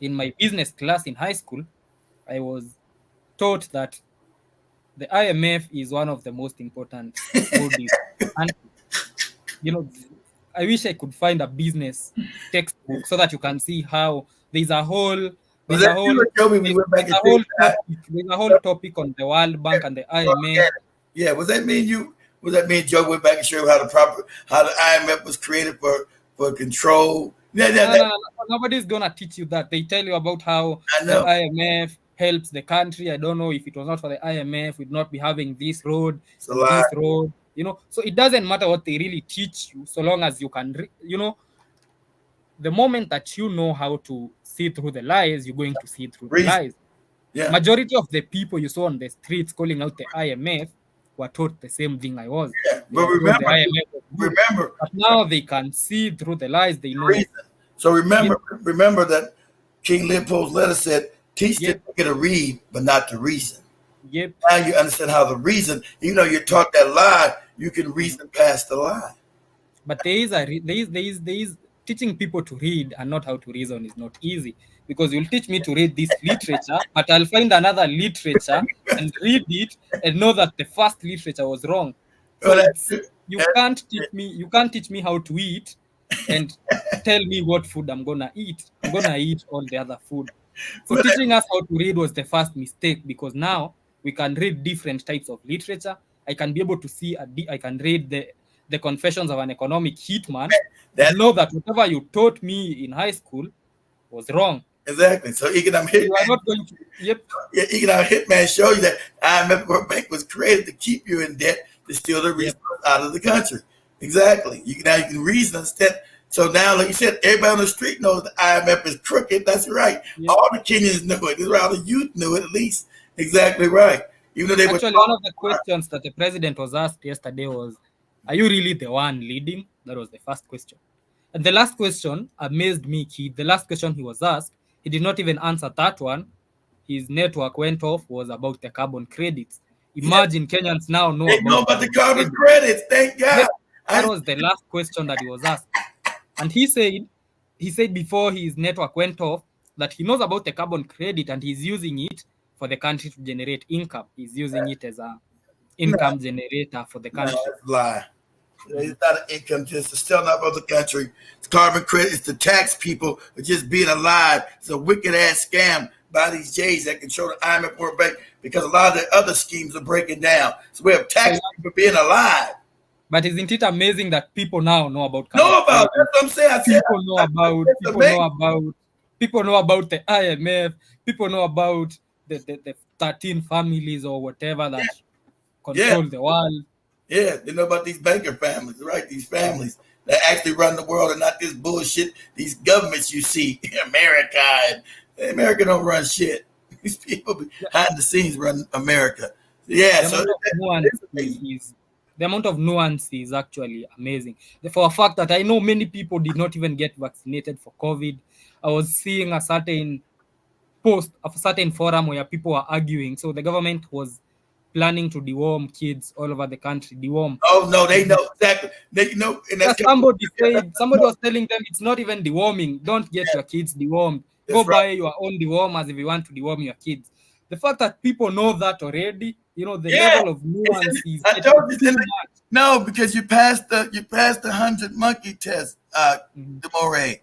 in my business class in high school, I was taught that the IMF is one of the most important bodies. And, I wish I could find a business textbook so that you can see how there's a whole topic on the World Bank and the IMF. Yeah, was that mean Joe went back and showed how the IMF was created for control? No, nobody's gonna teach you that. They tell you about how the IMF helps the country. I don't know, if it was not for the IMF, we'd not be having this road, this road. So it doesn't matter what they really teach you, so long as you can, the moment that you know how to see through the lies, you're going to see through the lies. Yeah. Majority of the people you saw on the streets calling out the IMF were taught the same thing I was. Yeah, but remember, but now they can see through the lies. They know. So remember that King Leopold's letter said, "Teach them to read, but not to reason." Yep. Now you understand how the reason, even though you're taught that lie, you can reason past the lie. But there is teaching people to read and not how to reason is not easy, because you'll teach me to read this literature, but I'll find another literature and read it and know that the first literature was wrong. So you can't teach me how to eat and tell me what food I'm gonna eat. I'm gonna eat all the other food. So teaching us how to read was the first mistake, because now we can read different types of literature. I can be able to see I can read the Confessions of an Economic Hitman, That's- you know that whatever you taught me in high school was wrong. Exactly. So economic You are hitman, not going to. Yep. economic hitman show you that IMF World Bank was created to keep you in debt to steal the resources out of the country. Exactly. You can reason instead. So now, like you said, everybody on the street knows the IMF is crooked. That's right. Yep. All the Kenyans knew it. That's right. All the youth knew it at least. Exactly right. Even though they Actually, one of the questions that the president was asked yesterday was, "Are you really the one leading?" That was the first question. And the last question amazed me, Keith. The last question he was asked, he did not even answer that one. His network went off, was about the carbon credits. Imagine Kenyans now know they know about the carbon credits. Thank God. Yep. That was the last question that he was asked. And he said before his network went off that he knows about the carbon credit and he's using it for the country to generate income. He's using it as a income generator for the country. No, that's a lie. It's not an income, just it's still not of the country. It's carbon credit. It's to tax people for just being alive. It's a wicked ass scam by these Jays that control the IMF World Bank because a lot of the other schemes are breaking down. So we have tax people being alive. But isn't it amazing that people now know about carbon Know about credit? that's what I'm saying. People know about the IMF. People know about the 13 families or whatever that control the world. Yeah, they know about these banker families, right? These families that actually run the world and not this bullshit. These governments you see in America, and America don't run shit. These people behind the scenes run America. Yeah, the amount of nuance is actually amazing. For a fact that I know many people did not even get vaccinated for COVID. I was seeing a certain post of a certain forum where people were arguing. So the government was planning to deworm kids all over the country. Deworm. Oh no, they know exactly. They know. And that's somebody was telling them it's not even deworming. Don't get your kids dewormed. Go buy your own dewormers if you want to deworm your kids. The fact that people know that already, the level of nuance is too much. No, because you passed the 100 monkey test, Demore.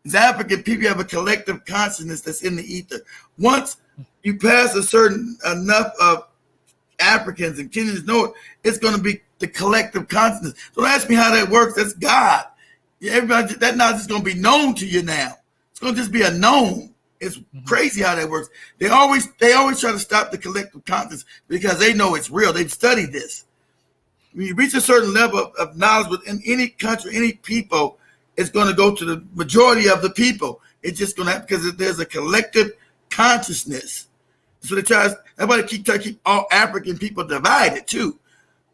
As African people have a collective consciousness that's in the ether. Once you pass a certain enough of Africans and Kenyans know it, it's going to be the collective consciousness. Don't ask me how that works. That's God. Everybody, that knowledge is going to be known to you now. It's going to just be a known. It's crazy how that works. They always try to stop the collective consciousness because they know it's real. They've studied this. When you reach a certain level of knowledge within any country, any people, it's going to go to the majority of the people. It's just going to happen because there's a collective consciousness. So they try. Everybody try to keep all African people divided too,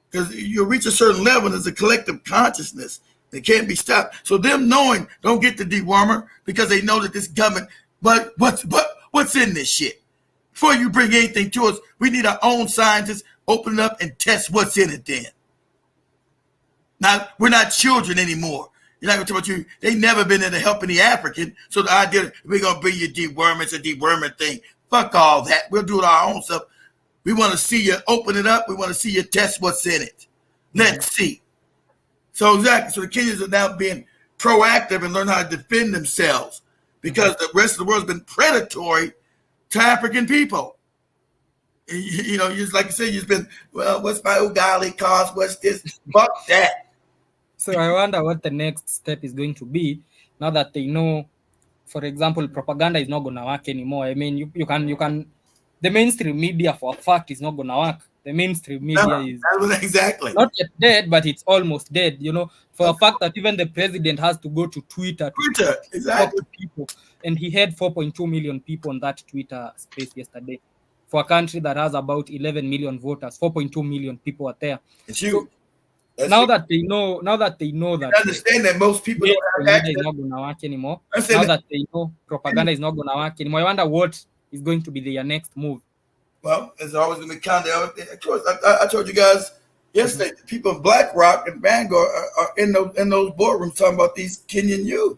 because you reach a certain level. There's a collective consciousness that can't be stopped. So them knowing don't get the dewormer because they know that this government. But what's in this shit? Before you bring anything to us, we need our own scientists open it up and test what's in it. Then. Now we're not children anymore. You're not going to talk about you. They never been there to help any African. So the idea we're going to bring you dewormer, it's a dewormer thing. Fuck all that. We'll do it our own stuff. We want to see you open it up. We want to see you test what's in it. Let's see. So exactly. So the Kenyans are now being proactive and learn how to defend themselves because the rest of the world's been predatory to African people. Just like you said, you've been, well, what's my ugali cost? What's this? Fuck that. So I wonder what the next step is going to be now that they know. For example, propaganda is not going to work anymore. I mean, you can, the mainstream media for a fact is not going to work. The mainstream media is exactly not yet dead, but it's almost dead. For a fact that even the president has to go to Twitter to talk to people, and he had 4.2 million people on that Twitter space yesterday. For a country that has about 11 million voters, 4.2 million people are there. It's huge. Now that they know that you understand that most people don't have is not going to work anymore. Now that they know propaganda is not going to work anymore, I wonder what is going to be their next move. Well, it's always going to be kind of. Of course, I told you guys yesterday. The people in BlackRock and Vanguard are in those boardrooms talking about these Kenyan youth.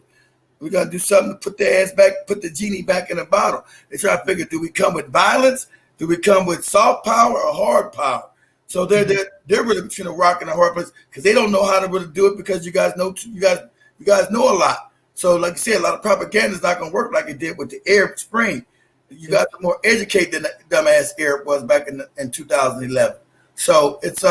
We got to do something to put their ass back, put the genie back in the bottle. They try to figure: do we come with violence? Do we come with soft power or hard power? So they're really between a rock and a hard place because they don't know how to really do it because you guys know a lot. So like I said, a lot of propaganda is not going to work like it did with the Arab Spring. You got to more educate than the dumbass Arab was back in 2011. So it's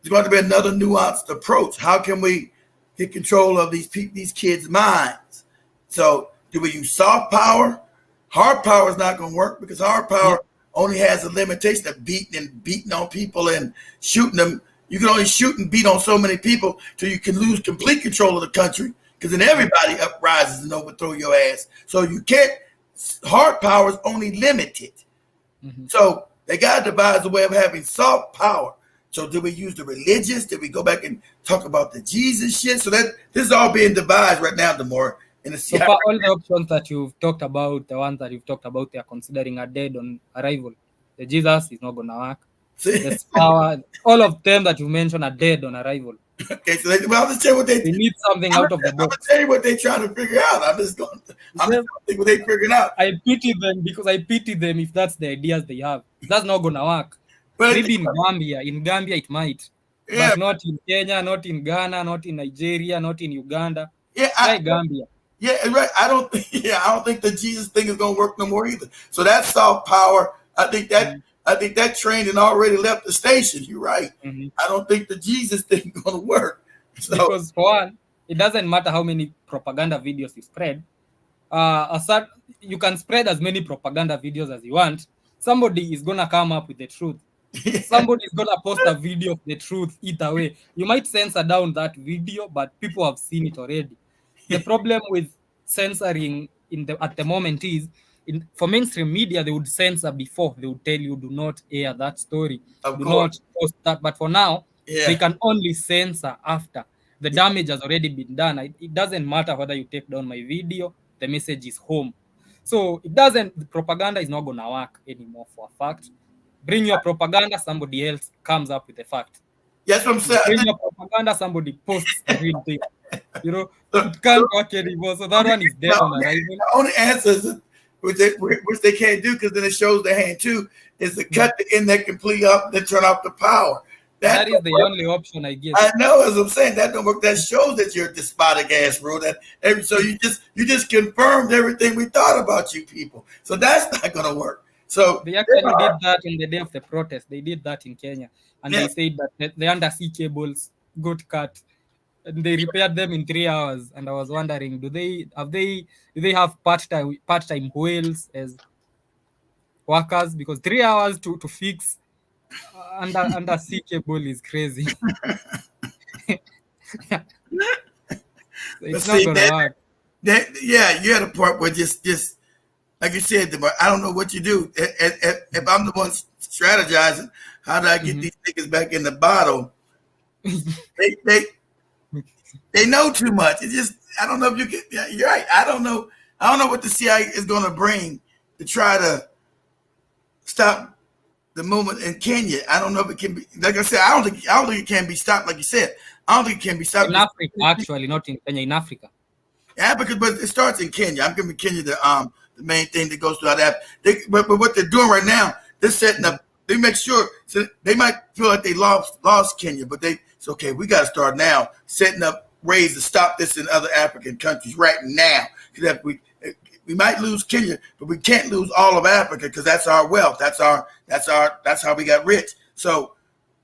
It's going to be another nuanced approach. How can we get control of these kids' minds? So, do we use soft power? Hard power is not going to work because hard power only has a limitation of beating on people and shooting them. You can only shoot and beat on so many people till you can lose complete control of the country, because then everybody uprises and overthrow your ass. So you can't. Hard power is only limited. So they got to devise a way of having soft power. So did we use the religious? Did we go back and talk about the Jesus shit? So that this is all being devised right now, Demore. So far, all the options that you've talked about, the ones that you've talked about, they are considering are dead on arrival. The Jesus is not going to work. The power, all of them that you mentioned are dead on arrival. Okay, so I'll just tell you what they need something out of the box. I'll tell you what they're trying to figure out. I'm just going to think what they figured out. I pity them because I pity them if that's the ideas they have. That's not going to work. But maybe in Gambia it might. Yeah. But not in Kenya, not in Ghana, not in Nigeria, not in Uganda. Yeah, Gambia. Yeah, right. I don't think the Jesus thing is gonna work no more either. So that's soft power. I think that train had already left the station. You're right. I don't think the Jesus thing is gonna work. So, because for one, it doesn't matter how many propaganda videos you spread. You can spread as many propaganda videos as you want. Somebody is gonna come up with the truth. Somebody is gonna post a video of the truth either way. You might censor down that video, but people have seen it already. The problem with censoring at the moment is, for mainstream media, they would censor before. They would tell you, do not air that story. Do not post that. But for now, they can only censor after. The damage has already been done. It doesn't matter whether you take down my video. The message is home. So the propaganda is not going to work anymore for a fact. Bring your propaganda, somebody else comes up with a fact. Yes, I'm saying. Bring your propaganda, somebody posts the real thing. It can't work anymore. So that one is dead on arrival. The only answer, which they can't do, because then it shows their hand too, is to cut the internet completely up, then turn off the power. That is the only option, I guess. I know, as I'm saying, that don't work. That shows that you're a despotic ass, bro. So you just confirmed everything we thought about you people. So that's not gonna work. So they actually did that on the day of the protest. They did that in Kenya, and they said that the undersea cables got cut. And they repaired them in 3 hours, and I was wondering, do they have part-time whales as workers? Because 3 hours to fix undersea cable is crazy. It's not gonna work. You had a part where just like you said, I don't know what you do. If I'm the one strategizing, how do I get these niggas back in the bottle? They know too much. It's just, I don't know if you can. Yeah, you're right. I don't know what the CIA is going to bring to try to stop the movement in Kenya. I don't know if it can be. Like I said, I don't think it can be stopped. Like you said, I don't think it can be stopped in Africa. Actually, not in Kenya. In Africa. Africa, but it starts in Kenya. I'm giving Kenya the main thing that goes through that. But what they're doing right now, they're setting up. They make sure, so they might feel like they lost Kenya, but it's okay. We got to start now setting up ways to stop this in other African countries right now. Because we might lose Kenya, but we can't lose all of Africa because that's our wealth. That's how we got rich. So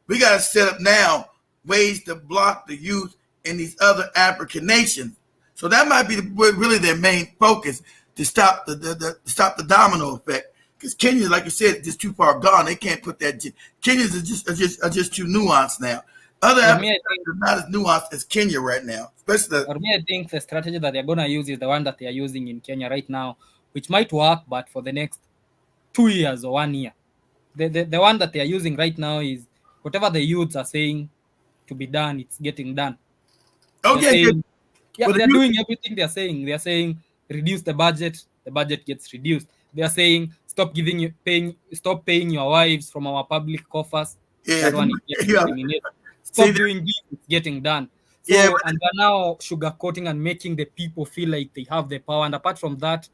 we got to set up now ways to block the youth in these other African nations. So that might be really their main focus, to stop the domino effect. Because Kenya, like you said, is just too far gone. They can't put that. Kenyans are just too nuanced now. Other Africans are not as nuanced as Kenya right now. Especially I think the strategy that they're going to use is the one that they are using in Kenya right now, which might work, but for the next 2 years or 1 year. The one that they are using right now is whatever the youths are saying to be done, it's getting done. Okay. They're doing everything they're saying. They're saying reduce the budget gets reduced. They're saying stop paying your wives from our public coffers. Yeah. That one is getting Stop doing this, it's getting done. So, and they're now sugarcoating and making the people feel like they have the power. And apart from that,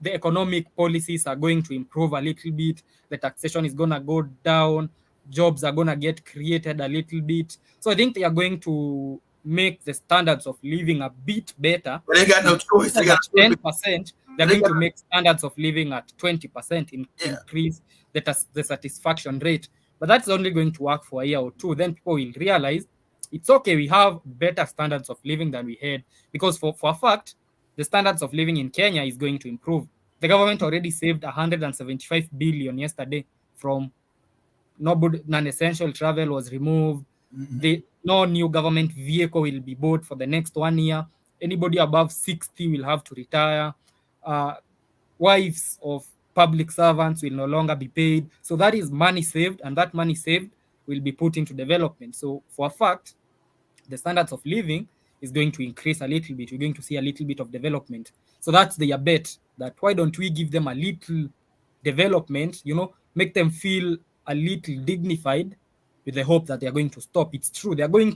the economic policies are going to improve a little bit. The taxation is going to go down. Jobs are going to get created a little bit. So I think they are going to make the standards of living a bit better. But they got no choice. They got 10%. They're going to make standards of living at 20% increase the satisfaction rate. But that's only going to work for a year or two. Then people will realize it's okay, we have better standards of living than we had. Because for a fact, the standards of living in Kenya is going to improve. The government already saved 175 billion yesterday from non-essential travel was removed. No new government vehicle will be bought for the next 1 year. Anybody above 60 will have to retire. Wives of public servants will no longer be paid. So that is money saved, and that money saved will be put into development. So for a fact, the standards of living is going to increase a little bit. We're going to see a little bit of development. So that's their bet, that why don't we give them a little development, make them feel a little dignified, with the hope that they're going to stop. It's true. We're going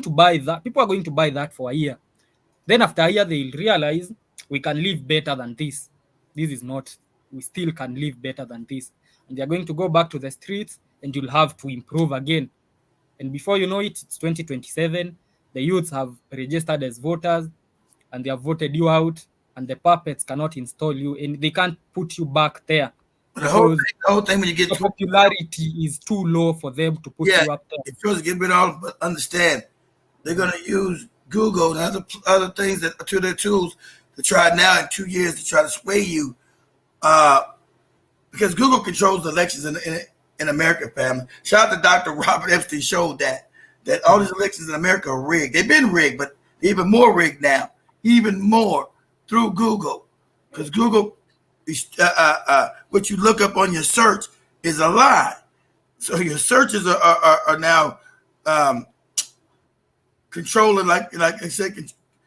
to buy that. People are going to buy that for a year. Then after a year, they'll realize we can live better than this. This is not, we still can live better than this. And they're going to go back to the streets, and you'll have to improve again. And before you know it, it's 2027. The youths have registered as voters, and they have voted you out, and the puppets cannot install you, and they can't put you back there. The whole thing when you get the popularity is too low for them to put you up there. If you get rid of all, but understand, they're going to use Google and other things that to their tools to try now in 2 years to try to sway you, because Google controls the elections in America, family. Shout out to Dr. Robert Epstein showed that all these elections in America are rigged. They've been rigged, but even more rigged now, even more through Google, because Google, what you look up on your search is a lie. So your searches are now controlling, like I said,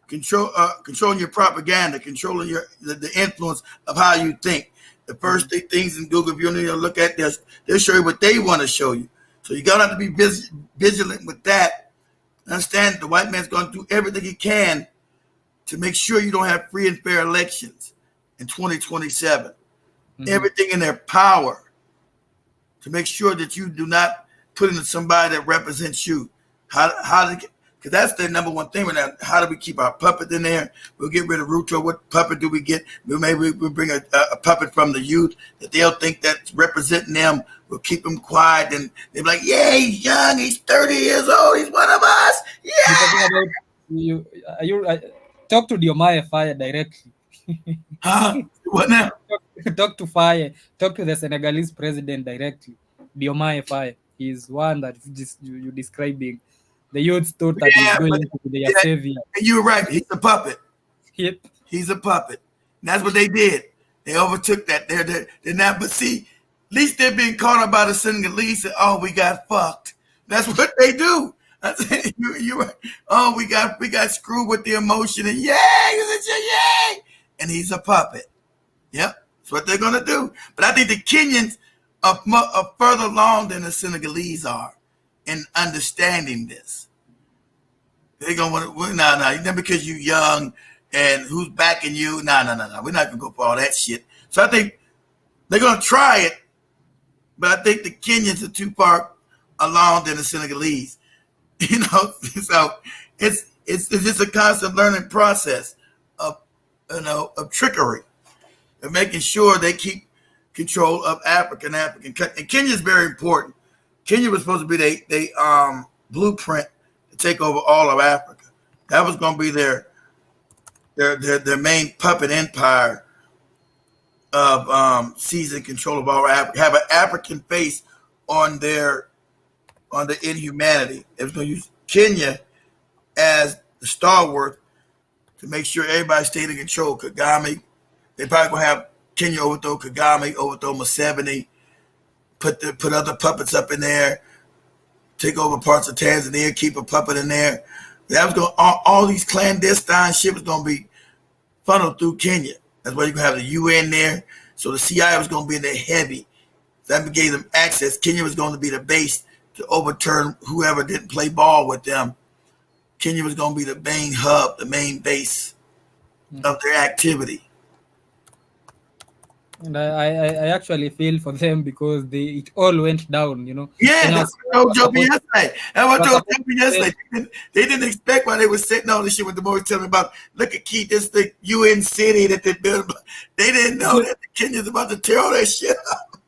controlling your propaganda, controlling the influence of how you think. The first things in Google, if you need to look at this, they'll show you what they want to show you. So you gotta have to be vigilant with that. Understand the white man's going to do everything he can to make sure you don't have free and fair elections in 2027. Everything in their power to make sure that you do not put into somebody that represents you. Because that's their number one thing right now. How do we keep our puppet in there? We'll get rid of Ruto. What puppet do we get? Maybe we'll bring a puppet from the youth that they'll think that's representing them. We'll keep them quiet, and they'll be like, yeah, he's young. He's 30 years old. He's one of us. Yeah. Talk to Diomaye Faye directly. What now? Talk to Faye. Talk to the Senegalese president directly. Diomaye Faye. He's one that you're describing. The youths thought that he's going to be their savior. And you're right. He's a puppet. Yep. He's a puppet. And that's what they did. They overtook that. They're not. But see, at least they're being caught up by the Senegalese. And, oh, we got fucked. That's what they do. You're right. Oh, we got screwed with the emotion, and yay, and he's a puppet. Yep, that's what they're gonna do. But I think the Kenyans are further along than the Senegalese are in understanding this. They're gonna want to, no, because you're young and who's backing you? No. We're not gonna go for all that shit. So I think they're gonna try it, but I think the Kenyans are too far along than the Senegalese. So it's just a constant learning process of trickery, of making sure they keep control of African. And Kenya is very important. Kenya was supposed to be they blueprint to take over all of Africa. That was going to be their main puppet empire of seizing control of all Africa. Have an African face on the inhumanity. It was going to use Kenya as the stalwart to make sure everybody stayed in control. Kagame, they probably going to have Kenya overthrow Kagame, overthrow Museveni, put other puppets up in there, take over parts of Tanzania, keep a puppet in there. That was going all these clandestine shit was going to be funneled through Kenya. That's why you're going to have the UN there. So the CIA was going to be in there heavy. That gave them access. Kenya was going to be the base to overturn whoever didn't play ball with them. Kenya was going to be the main hub, the main base of their activity. And I actually feel for them because it all went down, Yeah, that's what I told you yesterday. They didn't expect while they were sitting on this shit with the boys telling me about, look at Keith, this the UN city that they built. They didn't know that the Kenyans about to tear all that shit up.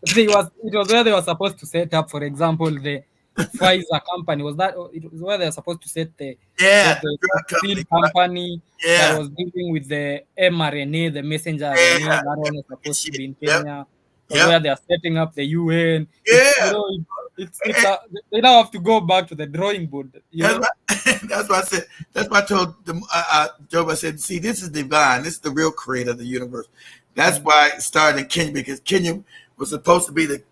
It was where they were supposed to set up, for example, the Pfizer company. It was where they were supposed to set the the drug vaccine company. company that Yeah, was dealing with the mRNA, the messenger RNA. yeah, That one was and supposed to shit. be in Yep, Kenya. It was yep, where they are setting up the UN. It's yeah. they now have to go back to the drawing board. That's why, that's why I said. That's why I told Job. I said, "See, this is divine. This is the real creator of the universe." That's why it started in Kenya, because Kenya was supposed to be the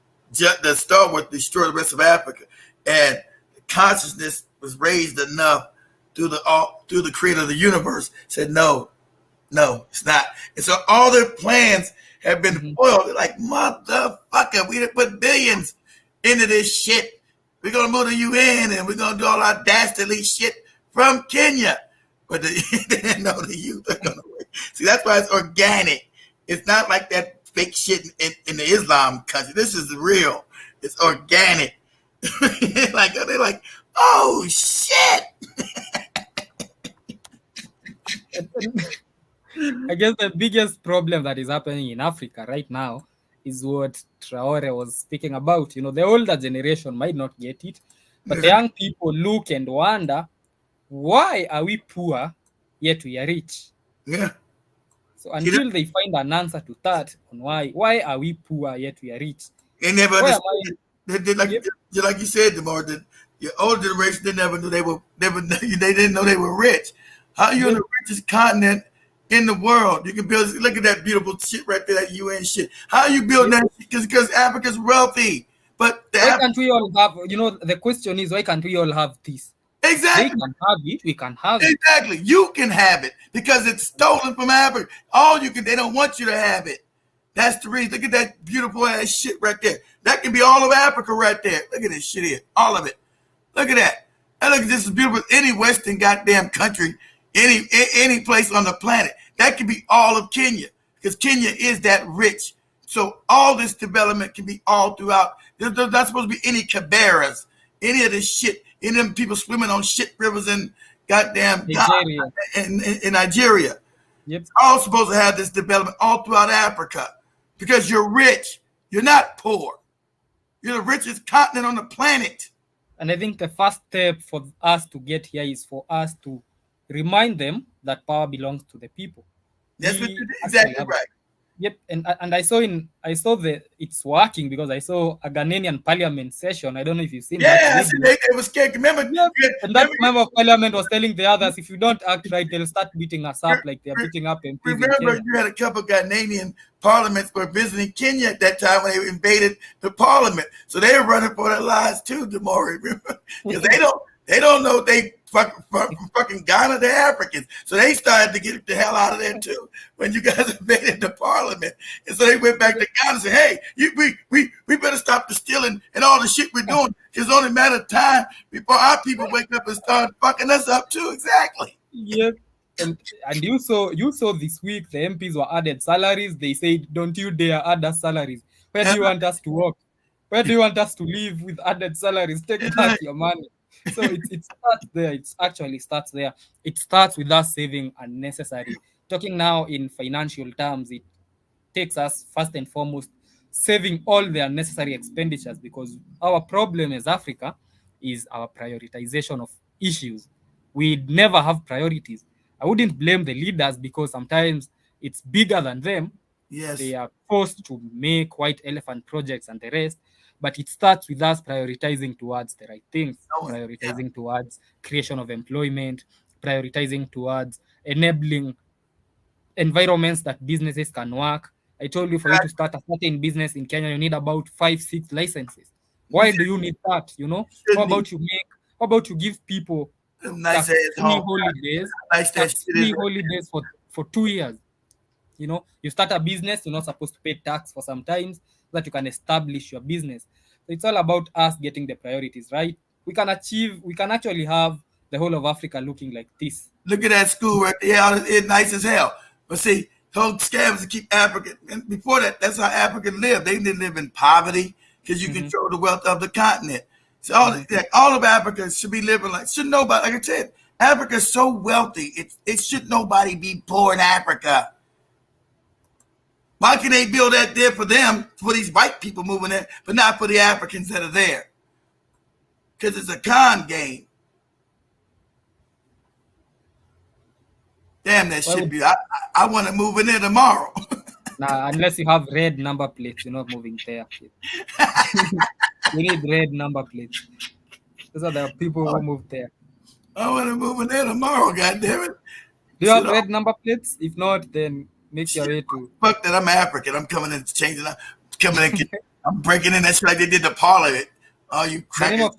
star would destroy the rest of Africa, and consciousness was raised enough through the creator of the universe. Said no, no, it's not. And so all their plans have been foiled. They're like, motherfucker, we done put billions into this shit. We're gonna move to UN and we're gonna do all our dastardly shit from Kenya. But they didn't know the youth are gonna wait. See, that's why it's organic. It's not like that fake shit in the Islam country. This is real. It's organic. They're like, oh shit. I guess the biggest problem that is happening in Africa right now is what Traore was speaking about. The older generation might not get it, but the young people look and wonder, why are we poor yet we are rich? Yeah. So until they find an answer to that, on why are we poor yet we are rich? They never Why am understood it. Like you said, DeMar, that your older generation, they never knew they didn't know they were rich. How you in the richest continent in the world? You can build. Look at that beautiful shit right there, that UN shit. How you build that? Because Africa's wealthy, but why can't we all have? The question is, why can't we all have this? Exactly. They can have it. We can have it. Exactly. You can have it because it's stolen from Africa. They don't want you to have it. That's the reason. Look at that beautiful ass shit right there. That can be all of Africa right there. Look at this shit here. All of it. Look at that. And look, this is beautiful. Any Western goddamn country, any place on the planet, that can be all of Kenya, because Kenya is that rich. So all this development can be all throughout. There's not supposed to be any Caberas, any of this shit, any of them people swimming on shit rivers in goddamn Nigeria. In Nigeria. Yep. It's all supposed to have this development all throughout Africa, because you're rich. You're not poor. You're the richest continent on the planet. And I think the first step for us to get here is for us to remind them that power belongs to the people. That's what you did. Exactly right. Yep, and I saw it's working, because I saw a Ghanaian parliament session. I don't know if you've seen that. Yeah, they were scared. Remember? Yep. And that member of parliament was telling the others, if you don't act right, they'll start beating us up like they're beating up MPs. Remember, you had a couple of Ghanaian parliaments were visiting Kenya at that time when they invaded the parliament. So they were running for their lives too, Demore. Remember? Because they don't know they fucking Ghana, they're Africans. So they started to get the hell out of there too when you guys invaded the parliament. And so they went back to Ghana and said, hey, we better stop the stealing and all the shit we're doing. It's only a matter of time before our people wake up and start fucking us up too. Exactly. Yep. And you saw this week the MPs were added salaries. They said, don't you dare add us salaries. Where do you want us to work? Where do you want us to live with added salaries? Take back your money. So it starts there. It actually starts there. It starts with us saving unnecessary. Talking now in financial terms, it takes us first and foremost saving all the unnecessary expenditures, because our problem as Africa is our prioritization of issues. We never have priorities. I wouldn't blame the leaders, because sometimes it's bigger than them. Yes. They are forced to make white elephant projects and the rest. But it starts with us prioritizing towards the right things, prioritizing towards creation of employment, prioritizing towards enabling environments that businesses can work. I told you, for you to start a certain business in Kenya, you need about 5-6 licenses. Why do you need that? How about you give people nice holidays for 2 years? You start a business, you're not supposed to pay tax for some time so that you can establish your business. So it's all about us getting the priorities right. We can actually have the whole of Africa looking like this. Look at that school right there. It's nice as hell. But see, whole scams to keep Africa. And before that, that's how Africa lived. They didn't live in poverty because you control the wealth of the continent. So all of Africa should be living should nobody, like I said, Africa is so wealthy. It should nobody be poor in Africa. Why can they build that there for them, for these white people moving there, but not for the Africans that are there? Because it's a con game. Damn, that should be. I want to move in there tomorrow. Nah, unless you have red number plates, you're not moving there. You need red number plates. Those are the people who move there. I want to move in there tomorrow, goddammit. Do you have red number plates? If not, then make your way to. Fuck that, I'm African. I'm coming in, changing up. I'm breaking in that shit like they did the parliament. Oh, you crackers.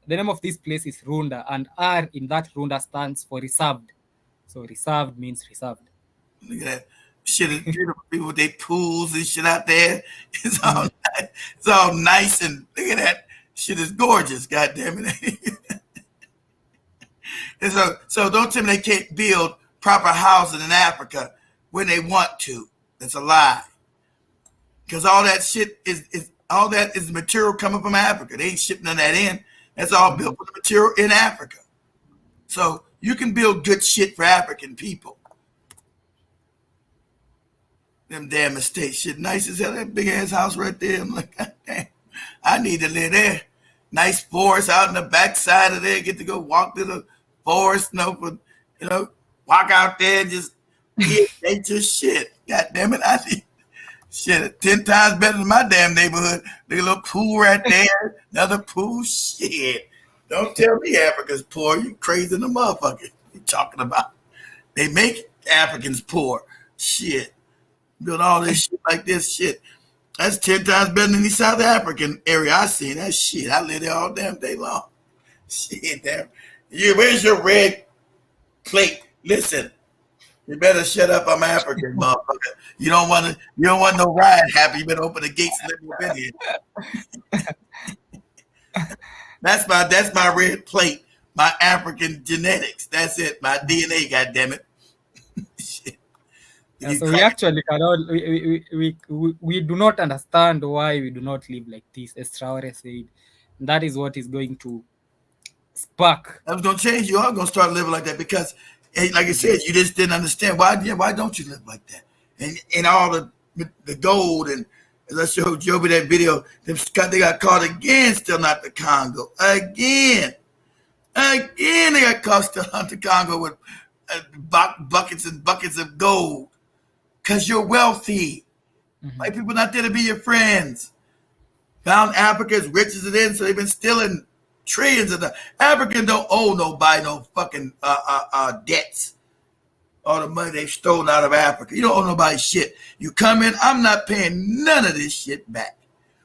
The name of this place is Runda, and R in that Runda stands for reserved. So reserved means reserved. Look at that. Shit is beautiful. People with their pools and shit out there. It's all nice and look at that. Shit is gorgeous, goddamn it. And so don't tell me they can't build proper housing in Africa when they want to. That's a lie. Because all that shit is material coming from Africa. They ain't shipping none of that in. That's all built with the material in Africa. So you can build good shit for African people. Them damn estates, shit nice as hell. That big ass house right there. I'm like, God damn, I need to live there. Nice forest out in the backside of there. Get to go walk to the forest, walk out there and just get nature shit. God damn it, I need shit 10 times better than my damn neighborhood. There's a little pool right there, another pool. Shit. Don't tell me Africa's poor. You crazy the motherfucker. You talking about? They make Africans poor. Shit. Build all this shit like this shit. That's 10 times better than the South African area I seen. That shit. I live there all damn day long. Shit, damn. Where's your red plate? Listen, you better shut up. I'm African, motherfucker. You don't want no ride happy. You better open the gates and let me in here. That's my red plate. My African genetics. That's it. My DNA. Goddammit. Shit. Yeah, so we actually cannot. We do not understand why we do not live like this. As Traore said, that is what is going to spark. That was gonna change. You are gonna start living like that because, like I said, you just didn't understand why. Yeah, why don't you live like that? And all the gold and as I showed Joby that video, they got caught again, still not the Congo. Again, they got caught still not the Congo with buckets and buckets of gold. Because you're wealthy. Mm-hmm. White people not there to be your friends. Found Africa as rich as it is, so they've been stealing trillions of dollars. Africans don't owe nobody no fucking debts. All the money they've stolen out of Africa. You don't owe nobody shit. You come in, I'm not paying none of this shit back.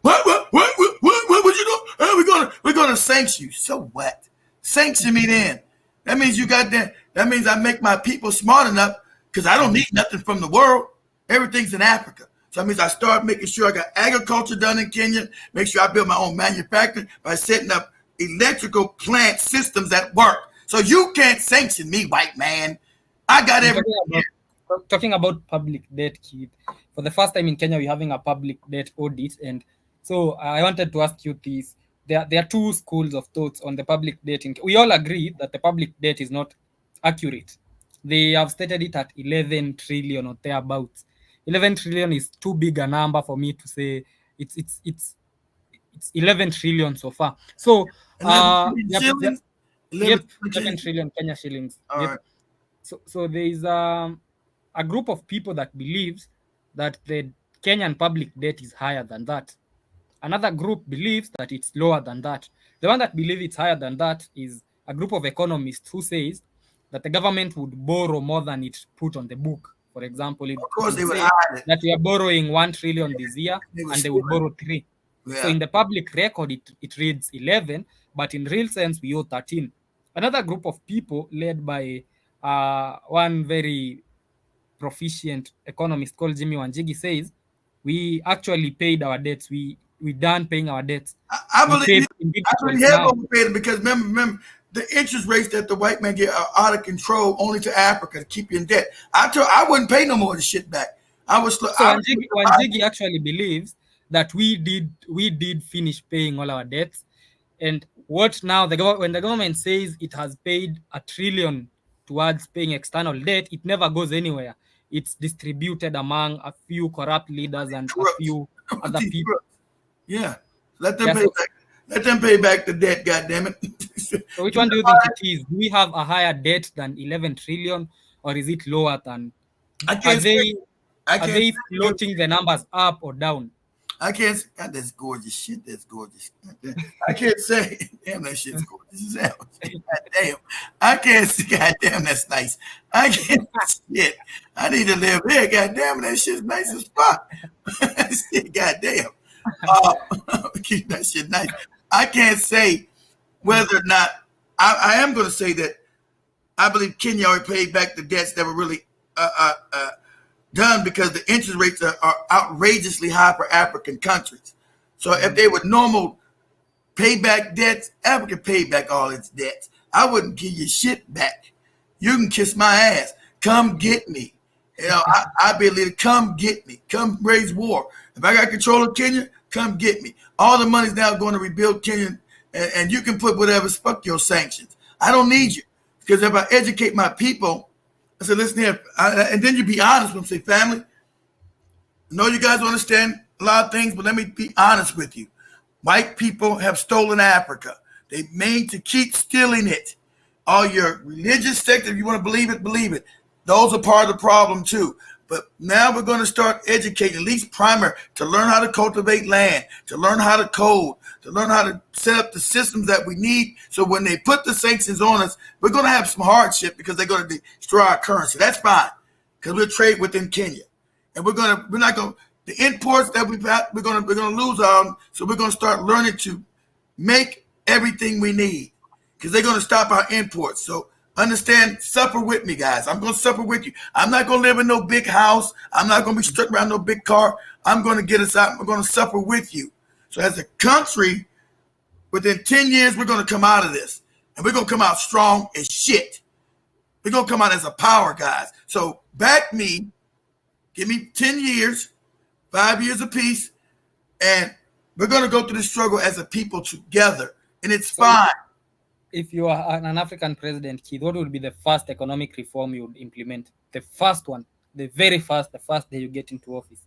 What would you do? We're gonna sanction you. So what? Sanction me then. That means you got that. That means I make my people smart enough. Because I don't need nothing from the world. Everything's in Africa. So that means I start making sure I got agriculture done in Kenya, make sure I build my own manufacturing by setting up electrical plant systems that work. So you can't sanction me, white man. I got everything. Talking about public debt, Keith. For the first time in Kenya, we're having a public debt audit. And so I wanted to ask you this. There are two schools of thoughts on the public debt. We all agree that the public debt is not accurate. They have stated it at 11 trillion or thereabouts. 11 trillion is too big a number for me to say it's 11 trillion so far. So 11 trillion Kenya shillings. All right. So there is a group of people that believes that the Kenyan public debt is higher than that. Another group believes that it's lower than that. The one that believes it's higher than that is a group of economists who says that the government would borrow more than it put on the book. For example, of course they would say hide it. that we are borrowing 1 trillion this year and they would borrow 3. Yeah. So in the public record, it reads 11, but in real sense, we owe 13. Another group of people led by one very proficient economist called Jimmy Wanjigi says, we actually paid our debts. We done paying our debts. I believe overpaid because remember the interest rates that the white man get are out of control only to Africa to keep you in debt. I wouldn't pay no more of the shit back. Wanjigi actually believes that we did finish paying all our debts, and what now when the government says it has paid 1 trillion towards paying external debt, it never goes anywhere. it's distributed among a few corrupt leaders and a Corrupt. few other people. Yeah. Let them Yeah, pay so, back. Let them pay back the debt, goddammit. so which one do you think it is? Do we have a higher debt than 11 trillion, or is it lower than? I Are can't say. they I are can't they say. floating the numbers up or down? I can't. God, that's gorgeous shit. That's gorgeous. I can't say. Damn, that shit's gorgeous as hell. God damn. I can't say. God damn, that's nice. I can't. Shit. I need to live there. God damn, that shit's nice as fuck. Shit, God damn. Keep that shit nice. I can't say whether or not. I am going to say that I believe Kenya already paid back the debts that were really done because the interest rates are outrageously high for African countries. So if they were normal payback debts, Africa paid back all its debts. I wouldn't give you shit back. You can kiss my ass. Come get me. You know, I be a leader. Come get me. Come raise war. If I got control of Kenya, come get me. All the money's now going to rebuild Kenya, and you can put whatever, fuck your sanctions. I don't need you. Because if I educate my people, I said, listen here, and then you be honest with them, say, family, I know you guys understand a lot of things, but let me be honest with you. White people have stolen Africa. They mean to keep stealing it. All your religious sects, if you want to believe it, believe it. Those are part of the problem too. But now we're going to start educating, at least primer, to learn how to cultivate land, to learn how to code, to learn how to set up the systems that we need. So when they put the sanctions on us, we're going to have some hardship because they're going to destroy our currency. That's fine, because we'll trade within Kenya, and we're not going to the imports that we've got. We're going to lose on. So we're going to start learning to make everything we need, because they're going to stop our imports. So understand, suffer with me, guys. I'm going to suffer with you. I'm not going to live in no big house. I'm not going to be stuck around no big car. I'm going to get us out. We're going to suffer with you. So as a country, within 10 years, we're going to come out of this. And we're going to come out strong as shit. We're going to come out as a power, guys. So back me. Give me 10 years, 5 years apiece. And we're going to go through the struggle as a people together. And it's fine. If you are an African president, Keith, what would be the first economic reform you would implement? The first one, the first day you get into office.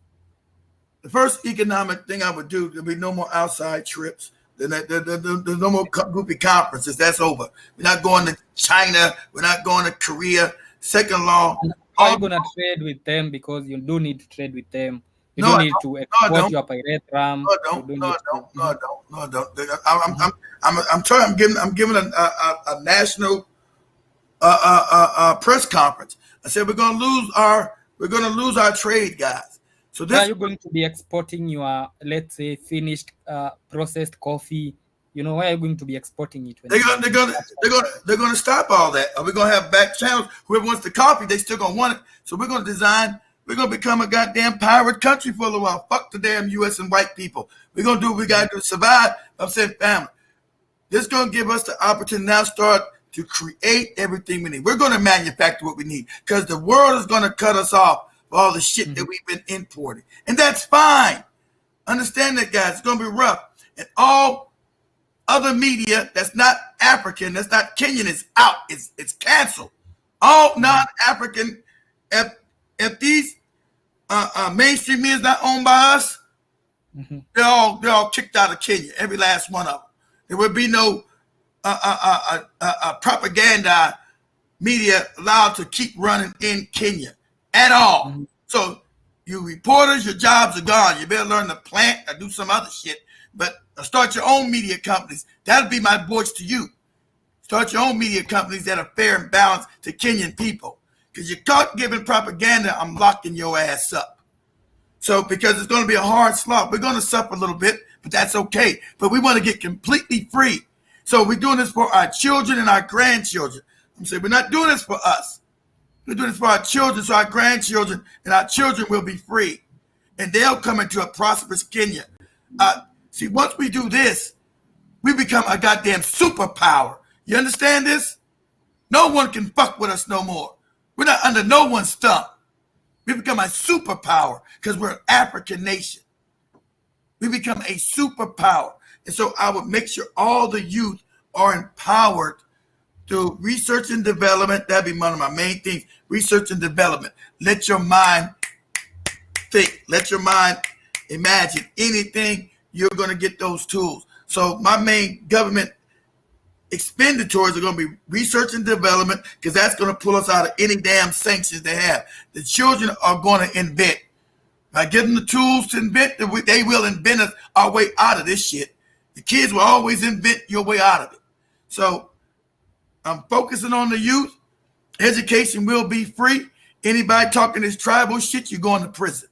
The first economic thing I would do, there'll be no more outside trips. There's no more groupie conferences. That's over. We're not going to China. We're not going to Korea. Second law. Are you going to trade with them? Because you do need to trade with them. You don't need to export your pirate ram. No, I don't. I'm trying. I'm giving a national press conference. I said we're going to lose our trade, guys. So this, are you going to be exporting your, let's say, finished processed coffee? You know, where are you going to be exporting it? They're going to stop all that. Are we going to have back channels? Whoever wants the coffee, they still going to want it. So we're going to design. We're going to become a goddamn pirate country for a little while. Fuck the damn U.S. and white people. We're going to do what we got to do to survive. I'm saying, family, this is going to give us the opportunity to now start to create everything we need. We're going to manufacture what we need because the world is going to cut us off for all the shit that we've been importing. And that's fine. Understand that, guys. It's going to be rough. And all other media that's not African, that's not Kenyan, is out. It's canceled. All non-African, if these mainstream media is not owned by us, they're all kicked out of Kenya. Every last one of them. There will be no propaganda media allowed to keep running in Kenya at all. So you reporters, your jobs are gone. You better learn to plant or do some other shit. But start your own media companies. That'll be my voice to you. Start your own media companies that are fair and balanced to Kenyan people. Because you're caught giving propaganda, I'm locking your ass up. So because it's going to be a hard slog. We're going to suffer a little bit, but that's okay. But we want to get completely free. So we're doing this for our children and our grandchildren. I'm saying we're not doing this for us. We're doing this for our children, so our grandchildren and our children will be free. And they'll come into a prosperous Kenya. See, once we do this, we become a goddamn superpower. You understand this? No one can fuck with us no more. We're not under no one's thumb. We become a superpower because we're an African nation. We become a superpower. And so I would make sure all the youth are empowered through research and development. That'd be one of my main things. Research and development. Let your mind think. Let your mind imagine anything. You're going to get those tools. So my main government expenditures are going to be research and development, because that's going to pull us out of any damn sanctions they have. The children are going to invent. By giving them the tools to invent, they will invent us our way out of this shit. The kids will always invent your way out of it. So I'm focusing on the youth. Education will be free. Anybody talking this tribal shit, you're going to prison.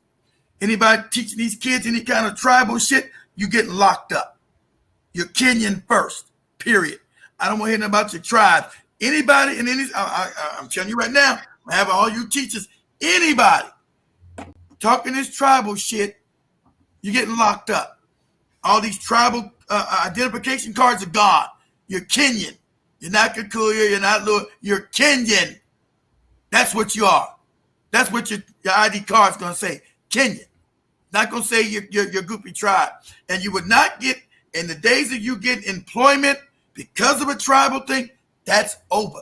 Anybody teaching these kids any kind of tribal shit, you're getting locked up. You're Kenyan first, period. I don't want to hear nothing about your tribe. Anybody in any, I'm telling you right now, I have all you teachers, anybody talking this tribal shit, you're getting locked up. All these tribal identification cards are gone. You're Kenyan. You're not Kikuyu. You're not Lua. You're Kenyan. That's what you are. That's what your ID card's going to say. Kenyan. Not going to say your groupie tribe. And you would not get, in the days of you getting employment because of a tribal thing, that's over.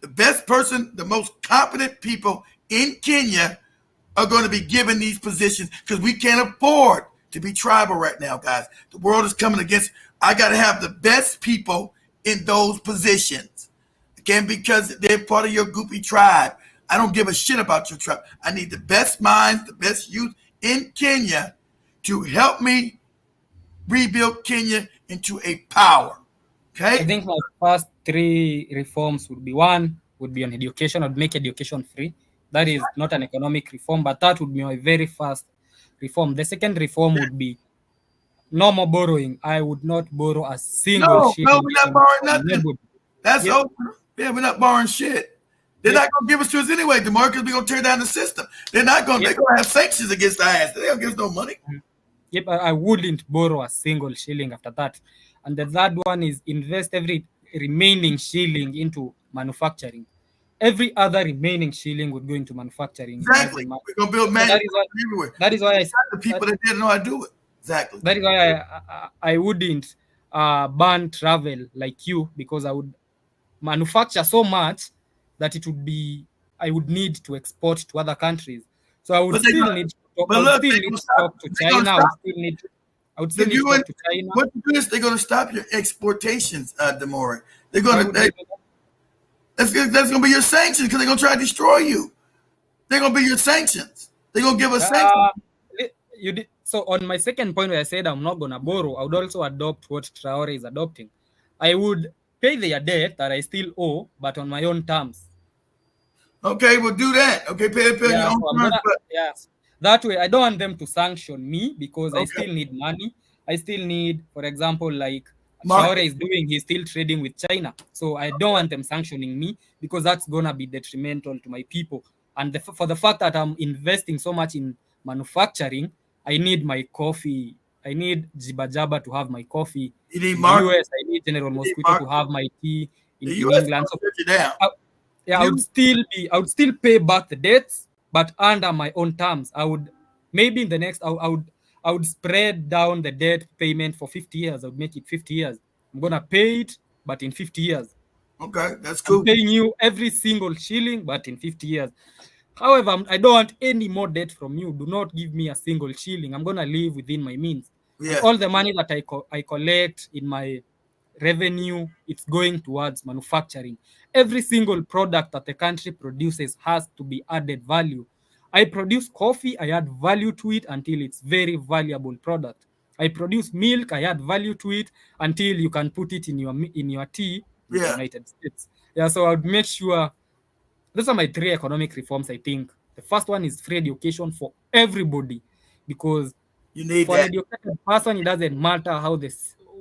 The best person, the most competent people in Kenya are going to be given these positions, because we can't afford to be tribal right now, guys. The world is coming against. I got to have the best people in those positions. Again, because they're part of your groupie tribe. I don't give a shit about your tribe. I need the best minds, the best youth in Kenya to help me rebuild Kenya into a power. Okay? I think my first 3 reforms would be: one would be on education. I'd make education free. That is not an economic reform, but that would be my very first reform. The second reform would be no more borrowing. I would not borrow a single shilling. No, we're not borrowing nothing. That's over. Yeah, we're not borrowing shit. They're not going to give us to us anyway, DeMar, because we're going to tear down the system. They're not going to. They're going to have sanctions against our ass. They don't give us no money. Yep, I wouldn't borrow a single shilling after that. And the third one is invest every remaining shilling into manufacturing. Every other remaining shilling would go into manufacturing. Exactly. We're going to build manufacturing everywhere. That is why I said the people that didn't know how to do it. Exactly. That is why I wouldn't ban travel like you, because I would manufacture so much that it would be, I would need to export to other countries. So I would still need to talk to China. I would still need to talk to China. What you do is they're going to stop your exportations, Demore. They're going to. That's going to be your sanctions, because they're going to try to destroy you. They're going to be your sanctions. They're going to give us sanctions. So on my second point where I said I'm not going to borrow, I would also adopt what Traore is adopting. I would pay their debt that I still owe, but on my own terms. Okay, we'll do that. Okay, pay your own terms. Yes. That way, I don't want them to sanction me, because I still need money. I still need, for example, like Traore is doing, he's still trading with China. So I don't want them sanctioning me, because that's going to be detrimental to my people. And for the fact that I'm investing so much in manufacturing, I need my coffee. I need Jiba Jaba to have my coffee. You need in the US, I need General Mosquito to have my tea in England. So I would still pay back the debts, but under my own terms. I would maybe in the next I would spread down the debt payment for 50 years. I would make it 50 years. I'm gonna pay it, but in 50 years. Okay, that's cool. I'm paying you every single shilling, but in 50 years. However, I don't want any more debt from you. Do not give me a single shilling. I'm gonna live within my means. Yeah. All the money that I collect in my revenue, it's going towards manufacturing. Every single product that the country produces has to be added value. I produce coffee, I add value to it until it's very valuable product. I produce milk, I add value to it until you can put it in your tea in the United States. Yeah, so I would make sure. Those are my 3 economic reforms, I think. The first one is free education for everybody, because you need for an educated person, it doesn't matter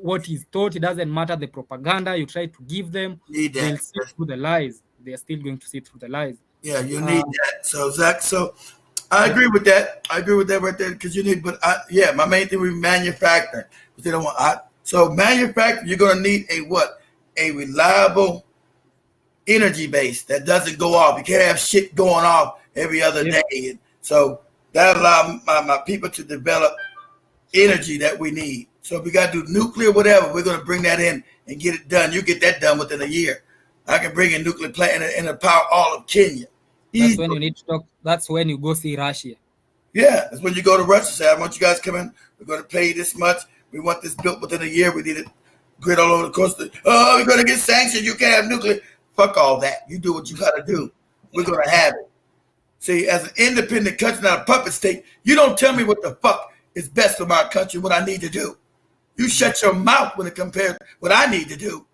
what is taught, it doesn't matter the propaganda you try to give them. They'll see through the lies. They're still going to see through the lies. Yeah, you need that. So, Zach, I agree with that. I agree with that right there, because you need, but my main thing with manufacturing. They don't want, so manufacturing, you're going to need a reliable energy base that doesn't go off. You can't have shit going off every other day. And so that allows my people to develop energy that we need. So if we got to do nuclear, whatever, we're going to bring that in and get it done. You get that done within a year. I can bring a nuclear plant and power all of Kenya. That's when you need to talk. That's when you go see Russia. Yeah, that's when you go to Russia. Say, I want you guys to come in. We're going to pay you this much. We want this built within a year. We need it grid all over the coast. Oh, we're going to get sanctioned. You can't have nuclear. Fuck all that. You do what you got to do. We're going to have it. See, as an independent country, not a puppet state, you don't tell me what the fuck is best for my country, what I need to do. You shut your mouth when it compares to what I need to do.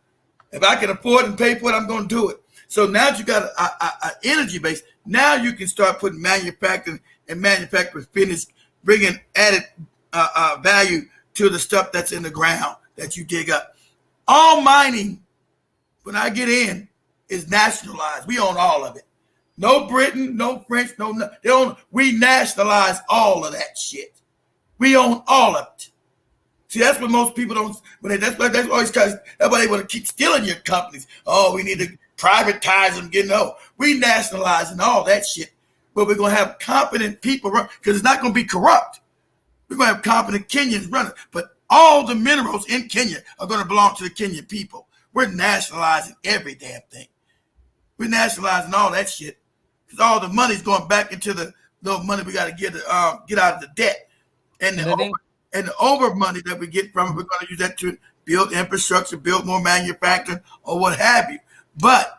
If I can afford and pay for it, I'm going to do it. So now that you got an energy base, now you can start putting manufacturing and manufacturing finish, bringing added value to the stuff that's in the ground that you dig up. All mining, when I get in, is nationalized. We own all of it. No Britain, no French, we nationalize all of that shit. We own all of it. See, that's what most people don't. That's always that's why they want to keep stealing your companies. Oh, we need to privatize them. We nationalizing all that shit, but we're gonna have competent people run because it's not gonna be corrupt. We're gonna have competent Kenyans running, but all the minerals in Kenya are gonna belong to the Kenyan people. We're nationalizing every damn thing. We're nationalizing all that shit because all the money's going back into the money we got to get out of the debt and the over money that we get from it. We're going to use that to build infrastructure, build more manufacturing, or what have you. But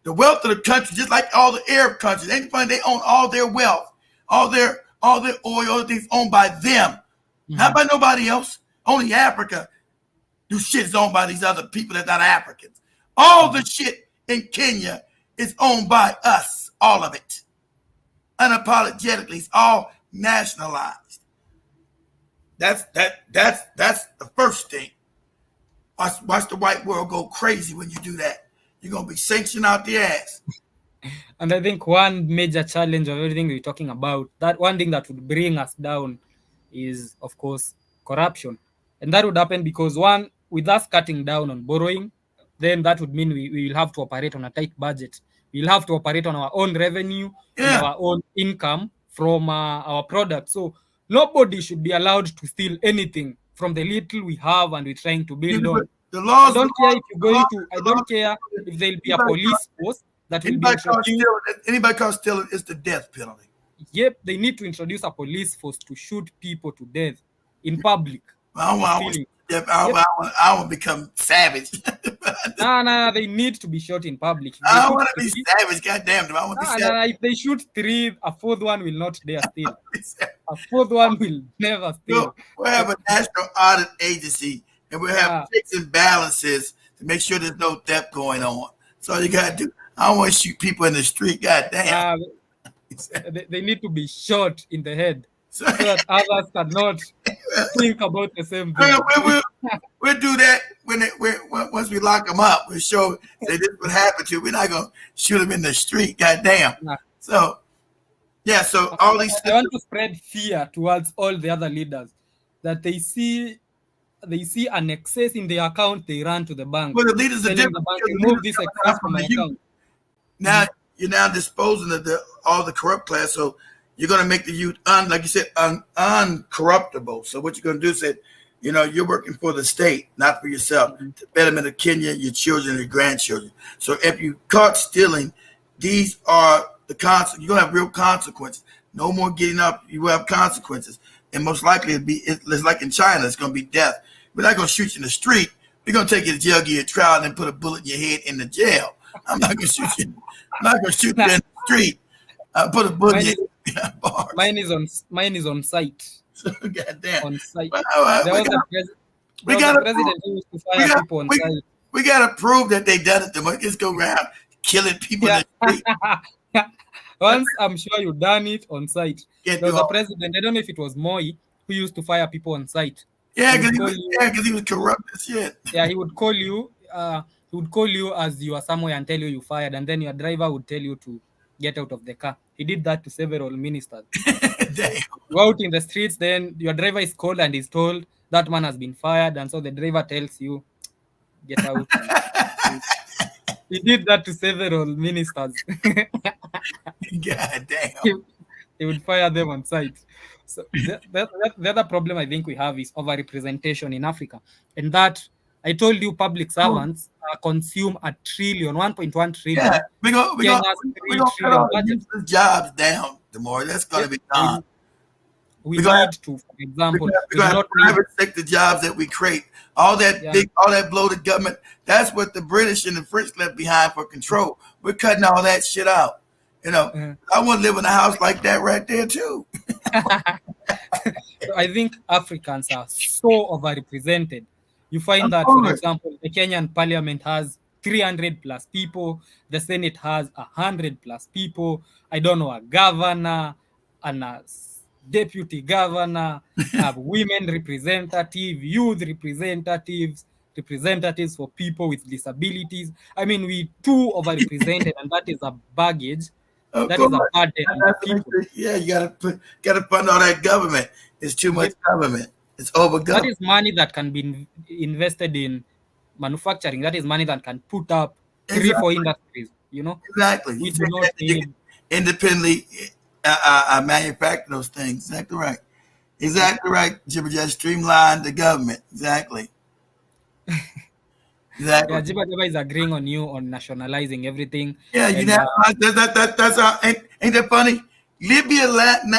the wealth of the country, just like all the Arab countries, ain't funny, they own all their wealth, all their oil, all the things owned by them. Not by nobody else. Only Africa do shit is owned by these other people that's not Africans. All the shit in Kenya is owned by us, all of it. Unapologetically, it's all nationalized. That's the first thing. Watch the white world go crazy when you do that. You're gonna be sanctioned out the ass. And I think one major challenge of everything we're talking about, that one thing that would bring us down is, of course, corruption. And that would happen because, one, with us cutting down on borrowing, then that would mean we will have to operate on a tight budget. We'll have to operate on our own revenue and our own income from our products. So nobody should be allowed to steal anything from the little we have and we're trying to build on. The laws, I don't care if you're going to, I don't care if there'll be a police force that will be introduced. Anybody caught stealing is the death penalty. Yep, they need to introduce a police force to shoot people to death in public. I want to become savage. Nah, they need to be shot in public. I want to be savage, goddamn. I want to be savage. If they shoot 3, a 4th one will not dare steal. A 4th one will never steal. We'll have a national audit agency, and we'll have checks and balances to make sure there's no theft going on. So you got to do. I don't want to shoot people in the street, goddamn. They need to be shot in the head so that others cannot think about the same thing. We'll do that once we lock them up. We'll say this would happen to. We're not gonna shoot them in the street, goddamn. Nah. So all these. I want to spread fear towards all the other leaders that they see an excess in their account, they run to the bank. Well, the leaders are different. Remove this excess from my account. Now you're now disposing of all the corrupt class, so you're going to make the youth like you said, uncorruptible. So what you're going to do is say, you're working for the state, not for yourself. The betterment of Kenya, your children, your grandchildren. So if you caught stealing, these are the consequences. You're going to have real consequences. No more getting up. You will have consequences, and most likely it's like in China. It's going to be death. We're not going to shoot you in the street. We're going to take you to jail, give you a trial, and then put a bullet in your head in the jail. I'm not going to shoot you. I'm not going to shoot you in the street. Put a bullet in your head. Mine is on site. Goddamn. On site. We got a president who used to fire people on site. We got to prove that they done it. They just go around killing people in the street. Once I'm sure you done it on site. There was a president, I don't know if it was Moi, who used to fire people on site. Yeah, because he was corrupt as shit. Yeah, he would call you. He would call you as you are somewhere and tell you fired, and then your driver would tell you to get out of the car. He did that to several ministers. Damn. Go out in the streets, then your driver is called and is told that man has been fired, and so the driver tells you, get out. He did that to several ministers. God damn. He would fire them on site. So the other problem I think we have is overrepresentation in Africa, and that I told you public servants consume 1.1 trillion. Yeah, we're gonna Kenya's 3 cut all trillion the budget. useless jobs down, Demore. That's gonna be gone. We We're gonna need to, for example, We're we do gonna have not need, private sector jobs that we create. All that Yeah. big, all that bloated government. That's what the British and the French left behind for control. We're cutting all that shit out. You know, I want to live in a house like that right there too. So I think Africans are so overrepresented. You find that, course. for example, the Kenyan parliament has 300 plus people, the Senate has 100 plus people. I don't know, a governor and a deputy governor, women representative, youth representatives, representatives for people with disabilities. I mean, we too overrepresented, and that is a baggage. Of That is a course. burden on the That's the people. thing. Yeah, you gotta fund all that government. It's too much government. It's over That government. is money that can be invested in manufacturing. That is money that can put up 3-4 industries. You know, Exactly. we You do not can need. independently manufacture those things. Exactly right. Exactly right. Just streamline the government. Exactly. Exactly. Yeah, Jiba Jiba is agreeing on you on nationalizing everything. Yeah, you And, know, that's how, ain't that funny? Libya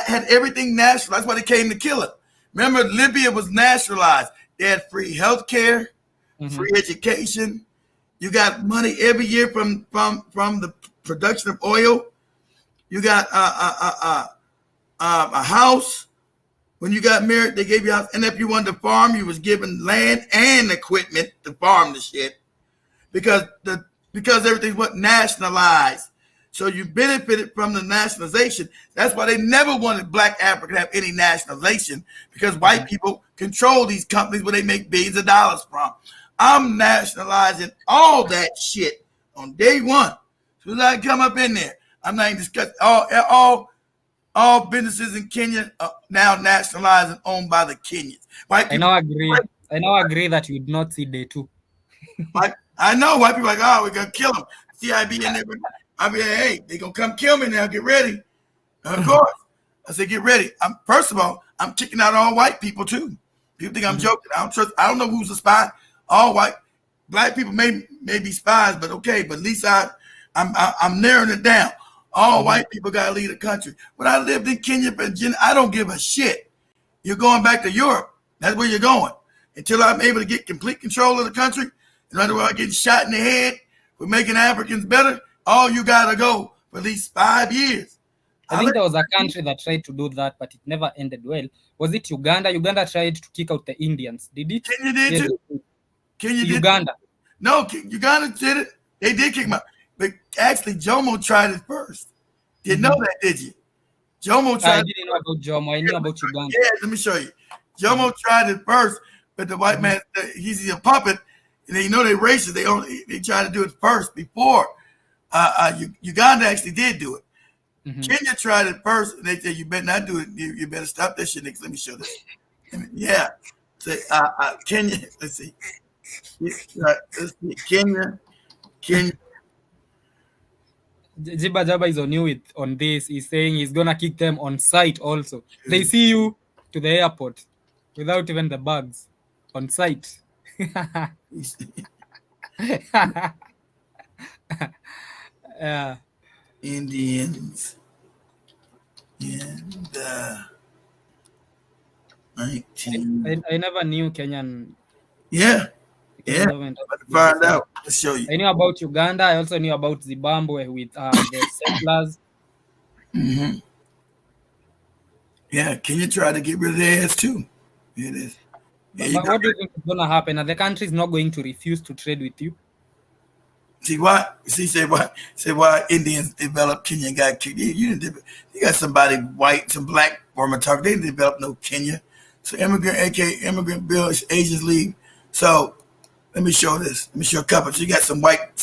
had everything national. That's why they came to kill it. Remember, Libya was nationalized. They had free health care, free education. You got money every year from the production of oil. You got a house. When you got married, they gave you a house. And if you wanted to farm, you was given land and equipment to farm the shit. Because everything was nationalized. So you benefited from the nationalization. That's why they never wanted Black Africa to have any nationalization, because white people control these companies where they make billions of dollars from. I'm nationalizing all that shit on day one. As soon as I come up in there, I'm not even discussing all businesses in Kenya are now nationalized and owned by the Kenyans. White people, I now agree that you would not see day 2. I know white people are like, oh, we're gonna kill them. CIB in there. I mean, hey, they gonna come kill me now. Get ready. Of course. I said, get ready. First of all, I'm kicking out all white people too. People think I'm joking. I don't know who's a spy. All white, Black people may be spies, but okay. But at least I'm narrowing it down. All white people gotta leave the country. When I lived in Kenya, I don't give a shit. You're going back to Europe. That's where you're going. Until I'm able to get complete control of the country. In other words, getting shot in the head for making Africans better. All you gotta go for at least 5 years. I think there was a country that tried to do that, but it never ended well. Was it Uganda? Uganda tried to kick out the Indians. Did it? Kenya did too. Kenya did. Uganda. No, Uganda did it. They did kick them out. But actually, Jomo tried it first. Didn't know that, did you? Jomo tried. I didn't know about Jomo. I knew about Uganda. Yeah, let me show you. Jomo tried it first, but the white man, he's a puppet, and they know they're racist. They try to do it first before. Uganda actually did do it. Kenya tried it first, and they said, you better not do it. You better stop that shit, Nick. Let me show this. Yeah. Say, Kenya, let's see. Kenya. Jiba Jaba is on you on this. He's saying he's gonna kick them on site also. They see you to the airport without even the bags on site. Yeah. Indians and 19. I never knew Kenyan. Yeah. Find out. Let's show you. I knew about Uganda. I also knew about Zimbabwe with the settlers. Yeah, Kenya tried to get rid of their ass too. It is. Yeah, But what do you think is going to happen? Are the country is not going to refuse to trade with you? See why? Say why Indians developed Kenya and got kicked. You got somebody white, some black former talk. They didn't develop no Kenya. So immigrant bill, Asians leave. So let me show this. Let me show a couple. So you got some black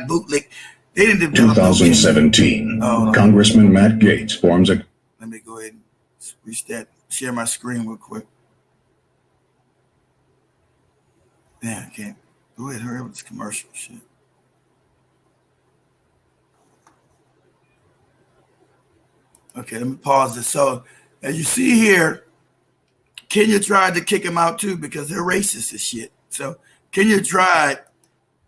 bootleg. They didn't develop 2017. Congressman Matt Gaetz forms a. Let me go ahead and reach that. Share my screen real quick. Yeah, I can't. Go ahead, hurry up with this commercial shit. Okay, let me pause this. So, as you see here, Kenya tried to kick him out too because they're racist as shit. So Kenya tried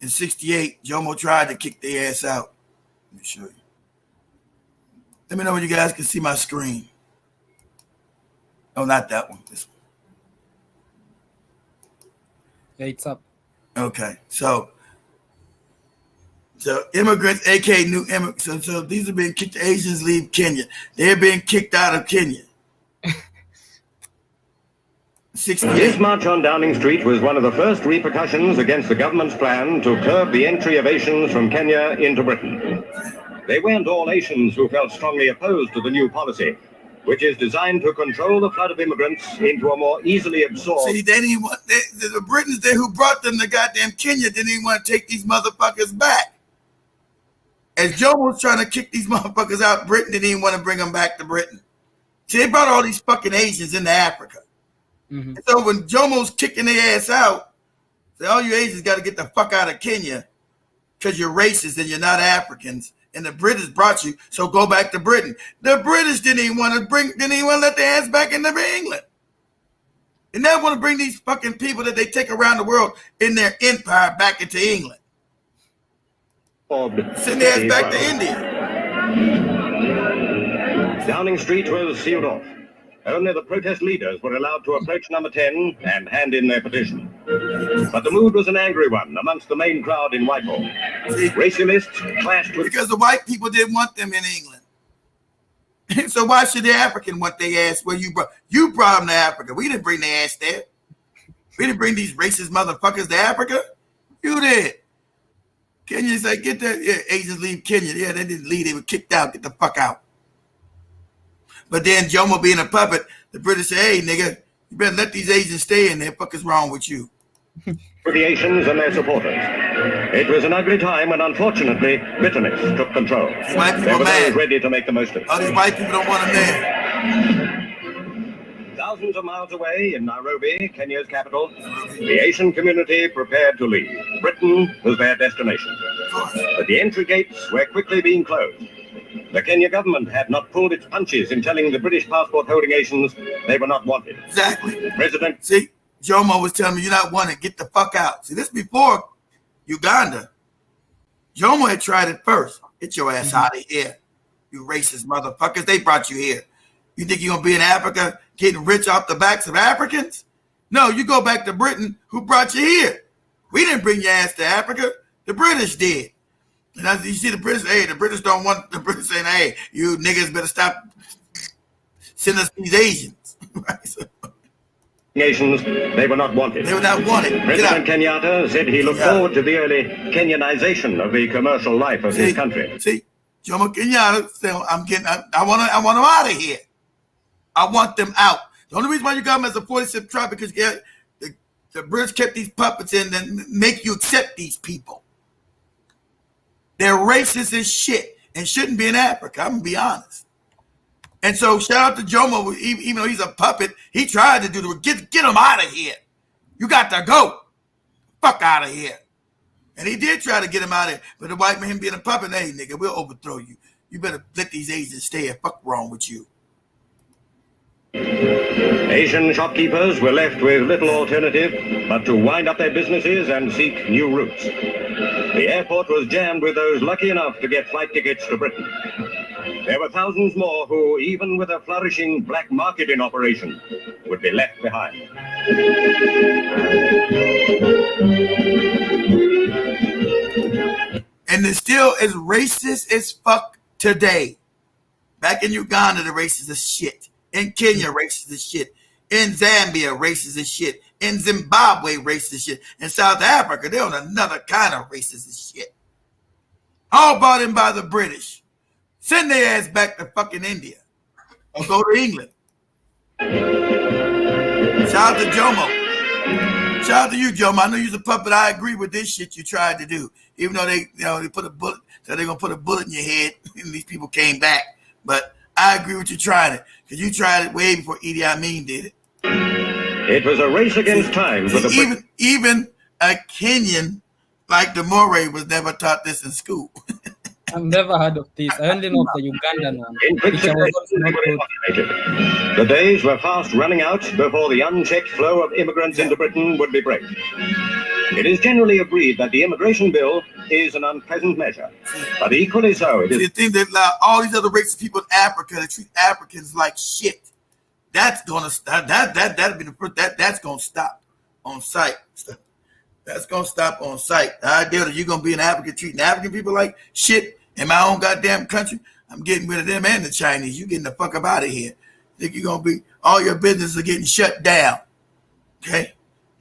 in 68. Jomo tried to kick their ass out. Let me show you. Let me know when you guys can see my screen. Oh, not that one. This one. Yeah, it's up. Okay, so immigrants, aka new immigrants. So these are being kicked. Asians leave Kenya. They're being kicked out of Kenya. 68. This march on Downing Street was one of the first repercussions against the government's plan to curb the entry of Asians from Kenya into Britain. They weren't all Asians who felt strongly opposed to the new policy, which is designed to control the flood of immigrants into a more easily absorbed... See, they didn't even want, the Britons there who brought them to goddamn Kenya didn't even want to take these motherfuckers back. As Jomo was trying to kick these motherfuckers out, Britain didn't even want to bring them back to Britain. See, they brought all these fucking Asians into Africa. Mm-hmm. And so when Jomo's kicking their ass out, say, all you Asians got to get the fuck out of Kenya because you're racist and you're not Africans. And the British brought you, so go back to Britain. The British didn't even want to let their ass back into England. They never want to bring these fucking people that they take around the world in their empire back into England. Send their ass back to India. Downing Street was sealed off. Only the protest leaders were allowed to approach number 10 and hand in their petition. But the mood was an angry one amongst the main crowd in Whitehall. See, racialists clashed with... Because the white people didn't want them in England. So why should the African want their ass? Well, you brought them to Africa. We didn't bring their ass there. We didn't bring these racist motherfuckers to Africa. You did. Kenyans like, get that. Yeah, Asians leave Kenya. Yeah, they didn't leave. They were kicked out. Get the fuck out. But then Jomo being a puppet, the British say, hey, nigga, you better let these Asians stay in there. Fuck is wrong with you? For the Asians and their supporters. It was an ugly time and unfortunately, bitterness took control. White people they were mad. ready to make the most of it. All these white people don't want them there. Thousands of miles away in Nairobi, Kenya's capital, the Asian community prepared to leave. Britain was their destination. But the entry gates were quickly being closed. The Kenya government had not pulled its punches in telling the British passport-holding Asians they were not wanted. Exactly. President... See, Jomo was telling me, you're not wanted, get the fuck out. See, this before Uganda. Jomo had tried it first. Get your ass out of here, you racist motherfuckers. They brought you here. You think you're going to be in Africa getting rich off the backs of Africans? No, you go back to Britain, who brought you here. We didn't bring your ass to Africa. The British did. And as you see the British, hey, the British don't want, the British saying, hey, you niggas better stop sending us these Asians. Right? So, Asians, they were not wanted. they were not wanted. President Kenyatta said he looked forward to the early Kenyanization of the commercial life of his country. See, Jomo Kenyatta said, I want them out of here. I want them out. The only reason why you got them as a 46th tribe because the British kept these puppets in and make you accept these people. They're racist as shit and shouldn't be in Africa. I'm going to be honest. And so shout out to Jomo, even though he's a puppet, he tried to do the get him out of here. You got to go. Fuck out of here. And he did try to get him out of here. But the white man being a puppet, hey, nigga, we'll overthrow you. You better let these Asians stay here. Fuck wrong with you. Asian shopkeepers were left with little alternative but to wind up their businesses and seek new routes. The airport was jammed with those lucky enough to get flight tickets to Britain. There were thousands more who, even with a flourishing black market in operation, would be left behind. And they're still as racist as fuck today. Back in Uganda, the racist as shit. In Kenya, racist as shit. In Zambia, racist as shit. In Zimbabwe, racist as shit. In South Africa, they're on another kind of racist as shit. All brought in by the British. Send their ass back to fucking India. Or go to England. Shout out to Jomo. Shout out to you, Jomo. I know you're a puppet. I agree with this shit you tried to do. Even though they put a bullet, so they're gonna put a bullet in your head, and these people came back. But I agree with you trying it, because you tried it way before Idi Amin did it. It was a race against time for the even a Kenyan like the Moray was never taught this in school. I've never heard of this. I only know of the Ugandan one. In quick succession, the days were fast running out before the unchecked flow of immigrants into Britain would be braked. It is generally agreed that the immigration bill is an unpleasant measure, but equally so it is. The thing that allow all these other racist people in Africa to treat Africans like shit. That's gonna stop. That'll be the first. That's gonna stop on sight. That's gonna stop on sight. The idea that you're gonna be an African treating African people like shit in my own goddamn country, I'm getting rid of them and the Chinese. You getting the fuck up out of here. Think you're gonna be all your businesses are getting shut down. Okay?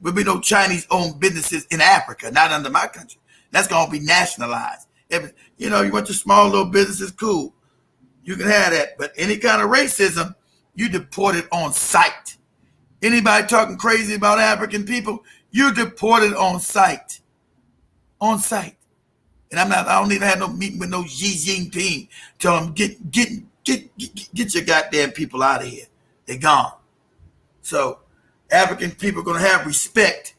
There'll be no Chinese owned businesses in Africa, not under my country. That's gonna be nationalized. You know, you want your small little businesses, cool. You can have that. But any kind of racism, you deported on sight. Anybody talking crazy about African people, you deported on sight. On sight. And I don't even have no meeting with no Xi Jinping. Tell them get your goddamn people out of here. They're gone. So African people are gonna have respect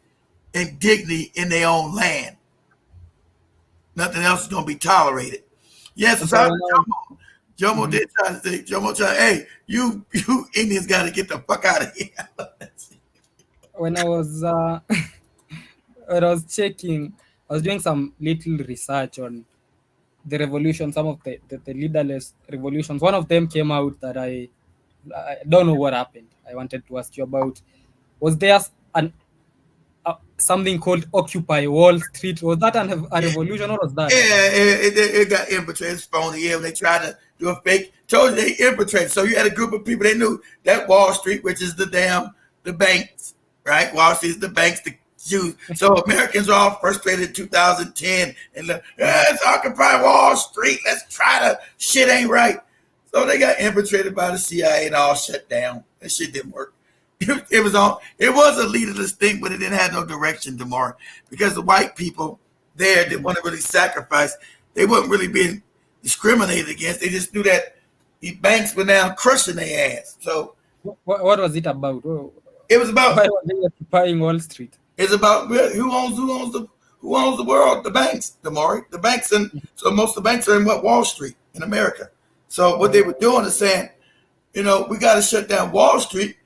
and dignity in their own land. Nothing else is gonna be tolerated. Yes, Jomo did try to say, Jomo tried, hey, you Indians got to get the fuck out of here. When I was checking, I was doing some little research on the revolution, some of the leaderless revolutions. One of them came out that I don't know what happened. I wanted to ask you about. Was there something called Occupy Wall Street? Was that a revolution or was that? Yeah, it got infiltrated. It's phony. Yeah, when they tried to do a fake, told you they infiltrated. So you had a group of people, they knew that Wall Street, which is the banks, right? Wall Street is the banks, the Jews. So Americans are all frustrated in 2010 and let's occupy Wall Street. Let's try to, shit ain't right. So they got infiltrated by the CIA and all shut down. That shit didn't work. It was a leaderless thing, but it didn't have no direction, DeMar, because the white people there didn't want to really sacrifice. They weren't really being discriminated against. They just knew that the banks were now crushing their ass. So what was it about? It was about why were they occupying Wall Street? It's about who owns the world? The banks, DeMar. The banks, and so most of the banks are in Wall Street in America. So what they were doing is saying, we got to shut down Wall Street.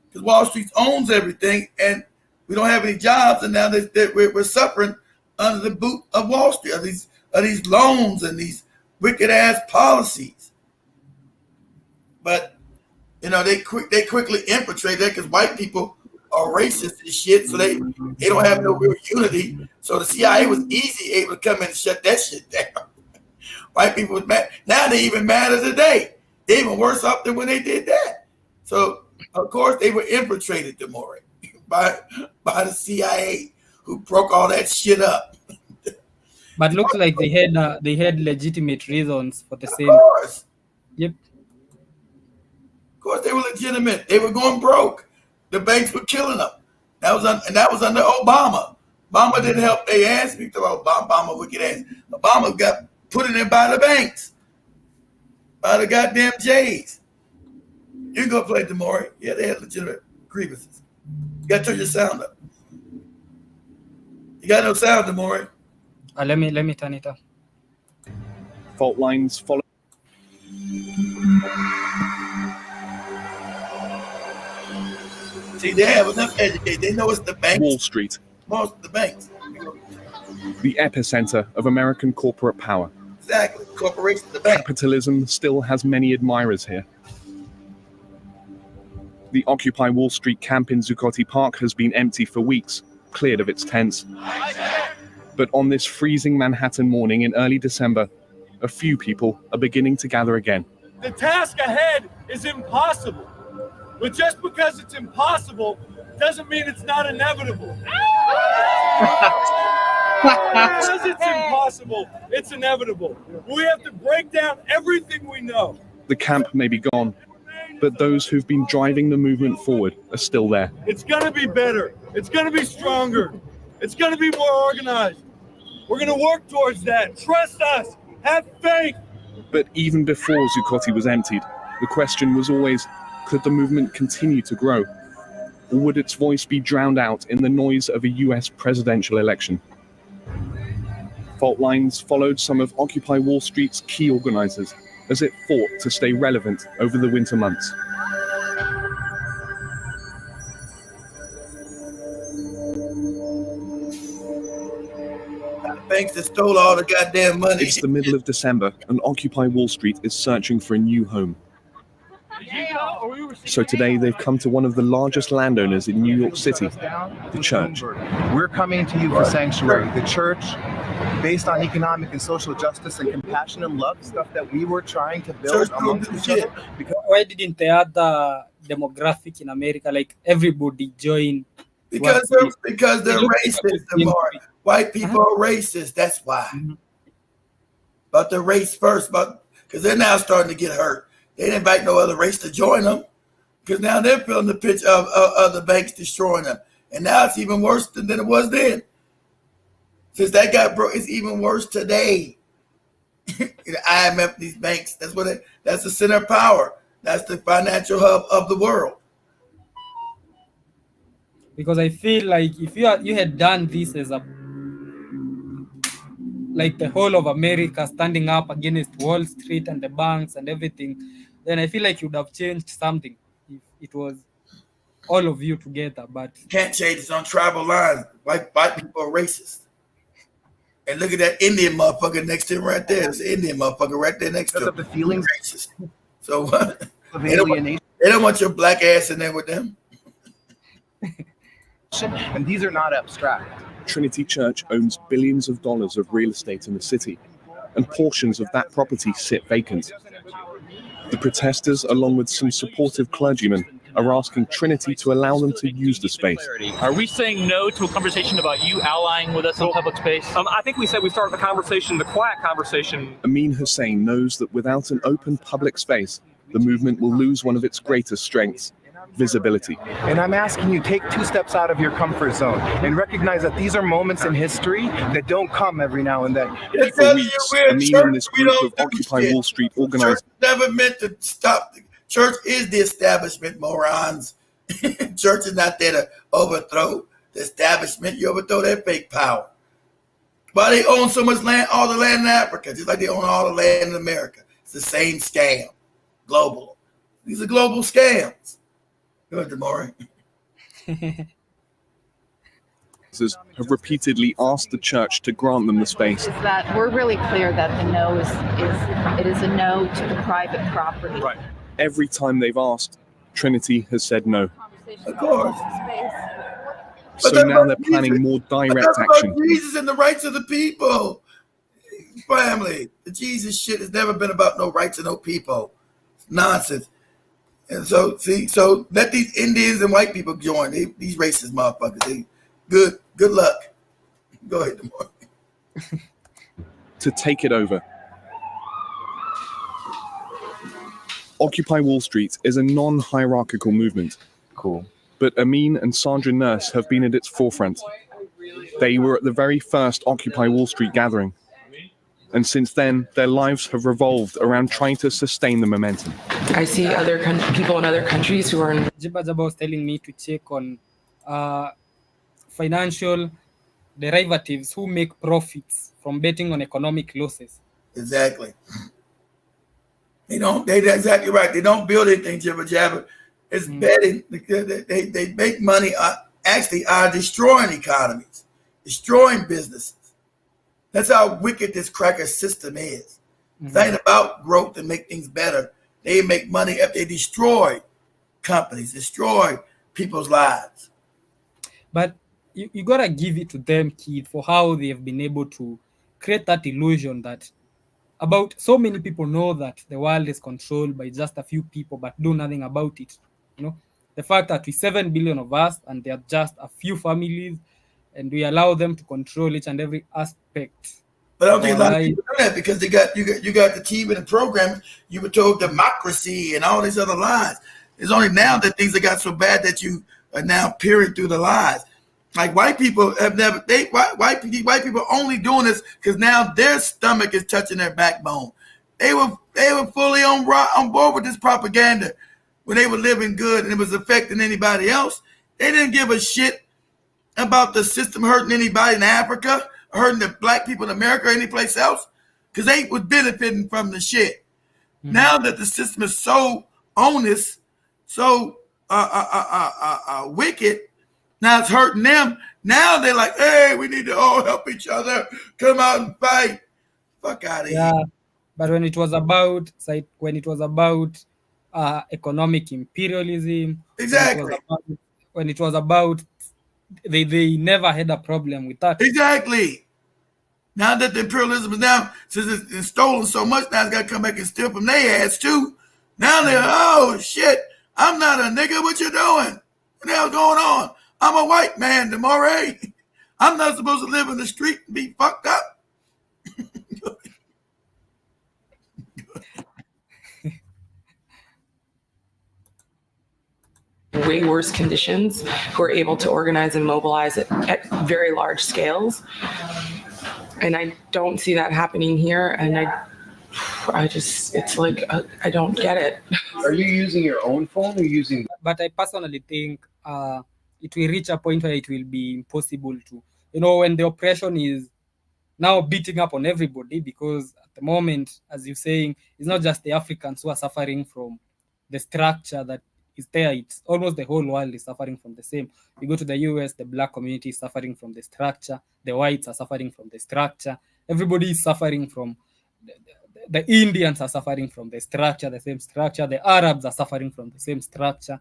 Because Wall Street owns everything, and we don't have any jobs, and now we're suffering under the boot of Wall Street, of these loans and these wicked ass policies. But they quickly infiltrate that because white people are racist and shit, so they don't have no real unity. So the CIA was easy able to come in and shut that shit down. White people was mad. Now they even madder today. They even worse off than when they did that. So of course, they were infiltrated, DeMar, by the CIA, who broke all that shit up. But looks like they had legitimate reasons for the same. Of course. Yep. Of course, they were legitimate. They were going broke. The banks were killing them. That was under Obama. Obama didn't help their ass. Speak about Obama wicked ass. Obama got put in there by the banks, by the goddamn Jays. You can go play DeMar. Yeah, they had legitimate grievances. You got to turn your sound up. You got no sound, DeMar. Let me turn it up. Fault lines follow. See, they have enough education. They know it's the banks. Wall Street. Most of the banks. The epicenter of American corporate power. Exactly. Corporations, the banks. Capitalism still has many admirers here. The Occupy Wall Street camp in Zuccotti Park has been empty for weeks, cleared of its tents. But on this freezing Manhattan morning in early December, a few people are beginning to gather again. The task ahead is impossible. But just because it's impossible doesn't mean it's not inevitable. Because it's impossible, it's inevitable. We have to break down everything we know. The camp may be gone, but those who've been driving the movement forward are still there. It's going to be better. It's going to be stronger. It's going to be more organized. We're going to work towards that. Trust us. Have faith. But even before Zuccotti was emptied, the question was always, could the movement continue to grow? Or would its voice be drowned out in the noise of a US presidential election? Fault lines followed some of Occupy Wall Street's key organizers as it fought to stay relevant over the winter months. banks that stole all the goddamn money. It's the middle of December, and Occupy Wall Street is searching for a new home. So today they've come to one of the largest landowners in New York City, the church. We're coming to you for sanctuary. The church, based on economic and social justice and compassion and love, stuff that we were trying to build amongst each other. Why didn't the other demographic in America, like everybody, join? Because they're racist. White people are racist. That's why. But the race first, because they're now starting to get hurt. They didn't invite no other race to join them, because now they're feeling the pitch of the banks destroying them. And now it's even worse than it was then. Since that got broke, it's even worse today. The IMF, these banks, that's the center of power. That's the financial hub of the world. Because I feel like if you had done this as like the whole of America standing up against Wall Street and the banks and everything, then I feel like you would have changed something if it was all of you together. But can't change it on tribal lines. White people are racist. And look at that Indian motherfucker next to him right there. There's an Indian motherfucker right there next to him. The feelings racist. So they don't want your black ass in there with them. And these are not abstract. Trinity Church owns billions of dollars of real estate in the city, and portions of that property sit vacant. The protesters, along with some supportive clergymen, are asking Trinity to allow them to use the space. Are we saying no to a conversation about you allying with us in public space? I think we said we started the conversation, the quiet conversation. Amin Hussein knows that without an open public space, the movement will lose one of its greatest strengths: visibility. And I'm asking you, take 2 steps out of your comfort zone and recognize that these are moments in history that don't come every now and then. For weeks, Amin and this group of Occupy Wall Street organized. Never meant to stop. Church is the establishment, morons. Church is not there to overthrow the establishment. You overthrow their fake power. Why they own so much land, all the land in Africa, just like they own all the land in America. It's the same scam. Global. These are global scams. Go ahead, Damari. Have repeatedly asked the church to grant them the space. Is that we're really clear that the no is a no to the private property. Right. Every time they've asked, Trinity has said no. Of course. So now they're planning more direct action. Jesus and the rights of the people. Family. The Jesus shit has never been about no rights of no people. It's nonsense. And so let these Indians and white people join. These racist motherfuckers. Good luck. Go ahead, Damari. To take it over. Occupy Wall Street is a non-hierarchical movement. Cool. But Amin and Sandra Nurse have been at its forefront. They were at the very first Occupy Wall Street gathering. And since then, their lives have revolved around trying to sustain the momentum. I see other people in other countries who are in... Jibba was telling me to check on financial derivatives who make profits from betting on economic losses. Exactly. They're exactly right. They don't build anything, jibber jabber. It's betting. They make money, actually are destroying economies, destroying businesses. That's how wicked this cracker system is. It's not about growth and make things better. They make money if they destroy companies, destroy people's lives. But you gotta give it to them, kid, for how they have been able to create that illusion that about so many people know that the world is controlled by just a few people, but do nothing about it. The fact that we 7 billion of us and there are just a few families, and we allow them to control each and every aspect. But I don't think a lot of people do that because you got the TV and the program. You were told democracy and all these other lies. It's only now that things have got so bad that you are now peering through the lies. Like white people have never. White people are only doing this because now their stomach is touching their backbone. They were fully on board with this propaganda when they were living good and it was affecting anybody else. They didn't give a shit about the system hurting anybody in Africa, hurting the black people in America or any place else, because they was benefiting from the shit. Now that the system is so onus, so wicked, now it's hurting them. Now they're like, hey, we need to all help each other. Come out and fight. Fuck out of here. But when it was about economic imperialism, exactly. When it was about they never had a problem with that. Exactly. Now that the imperialism is now, since it's stolen so much, now it's got to come back and steal from their ass too. Now they're, oh shit, I'm not a nigga. What you doing? What the hell's going on? I'm a white man, Demore. I'm not supposed to live in the street and be fucked up. Way worse conditions, who are able to organize and mobilize it at very large scales. And I don't see that happening here. And I just, it's like, I don't get it. Are you using your own phone or using? But I personally think it will reach a point where it will be impossible to, when the oppression is now beating up on everybody, because at the moment, as you're saying, it's not just the Africans who are suffering from the structure that is there. It's almost the whole world is suffering from the same. You go to the US, the black community is suffering from the structure. The whites are suffering from the structure. Everybody is suffering from, the Indians are suffering from the structure, the same structure. The Arabs are suffering from the same structure.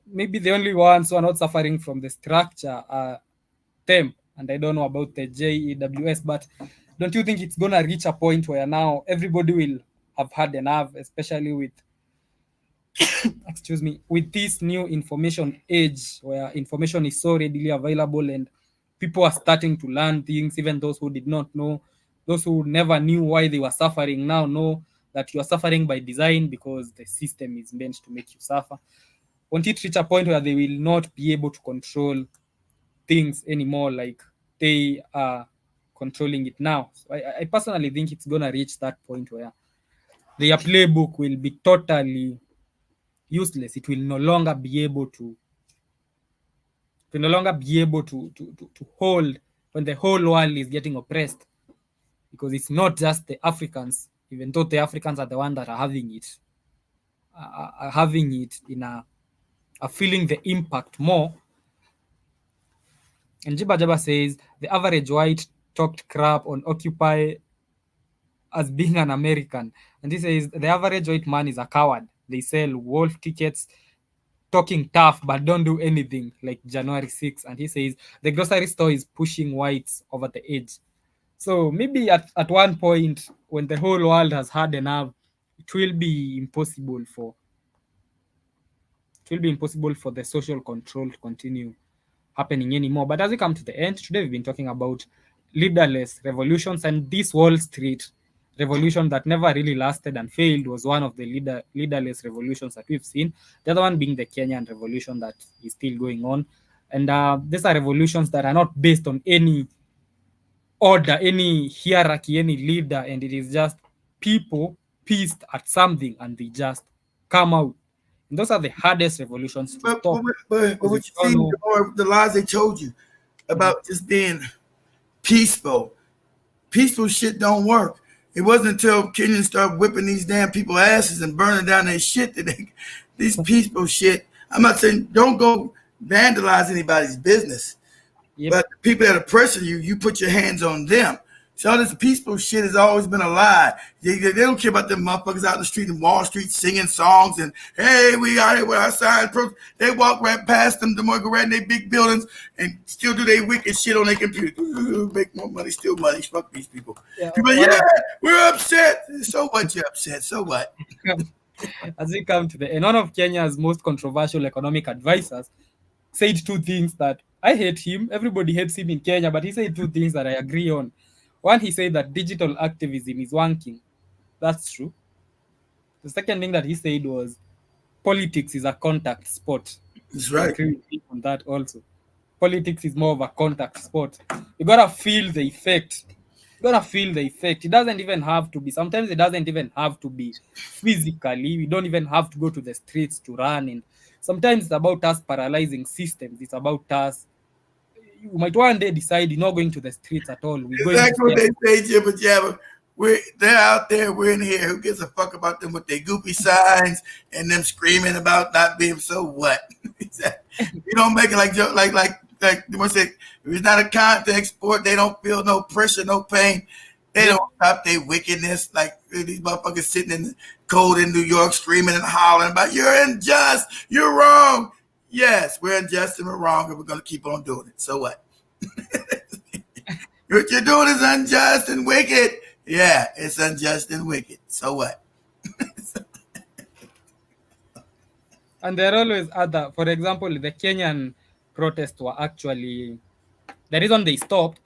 Maybe the only ones who are not suffering from the structure are them. And I don't know about the JEWS, but don't you think it's going to reach a point where now everybody will have had enough, especially with with this new information age where information is so readily available and people are starting to learn things, even those who did not know, those who never knew why they were suffering now know that you are suffering by design because the system is meant to make you suffer. Won't it reach a point where they will not be able to control things anymore like they are controlling it now? So I personally think it's going to reach that point where their playbook will be totally useless. It will no longer be able to hold when the whole world is getting oppressed, because it's not just the Africans, even though the Africans are the ones that are having it are feeling the impact more. And Jiba Jaba says the average white talked crap on Occupy as being an American, and he says the average white man is a coward. They sell wolf tickets, talking tough, but don't do anything, like January 6th. And he says the grocery store is pushing whites over the edge. So maybe at one point, when the whole world has had enough, it will be impossible for the social control to continue happening anymore. But as we come to the end, today we've been talking about leaderless revolutions, and this Wall Street revolution that never really lasted and failed was one of the leaderless revolutions that we've seen. The other one being the Kenyan revolution that is still going on. And these are revolutions that are not based on any order, any hierarchy, any leader, and it is just people pissed at something and they just come out. And those are the hardest revolutions to stop. But what you see, or the lies they told you about just being peaceful. Peaceful shit don't work. It wasn't until Kenyans started whipping these damn people asses and burning down their shit that these peaceful shit. I'm not saying don't go vandalize anybody's business, but the people that are pressing you, you put your hands on them. So all this peaceful shit has always been a lie. They don't care about them motherfuckers out in the street in Wall Street singing songs and, hey, we out here with our signs. They walk right past them, go right in their big buildings and still do their wicked shit on their computer. Make more money, steal money, fuck these people. People, we're upset. So what, you're upset? So what? As we come to the end, one of Kenya's most controversial economic advisors said two things that I hate him. Everybody hates him in Kenya, but he said two things that I agree on. One, he said that digital activism is wanking. That's true. The second thing that he said was politics is a contact sport. That's right. I agree with him on that also. Politics is more of a contact sport. You gotta feel the effect. It doesn't even have to be. Sometimes it doesn't even have to be physically. We don't even have to go to the streets to run. And sometimes it's about us paralyzing systems. It's about us. You might one day decide you're not going to the streets at all. Exactly what they say, Jibba Jabba. They're out there, we're in here. Who gives a fuck about them with their goofy signs and them screaming about not being so what? You don't make it like like they say, if it's not a contact sport, they don't feel no pressure, no pain. They don't stop their wickedness. Like these motherfuckers sitting in the cold in New York, screaming and hollering about you're unjust, you're wrong. Yes, we're unjust and we're wrong, and we're gonna keep on doing it. So what? What you're doing is unjust and wicked. Yeah, it's unjust and wicked. So what? And there are always other, for example, the Kenyan protests were actually, the reason they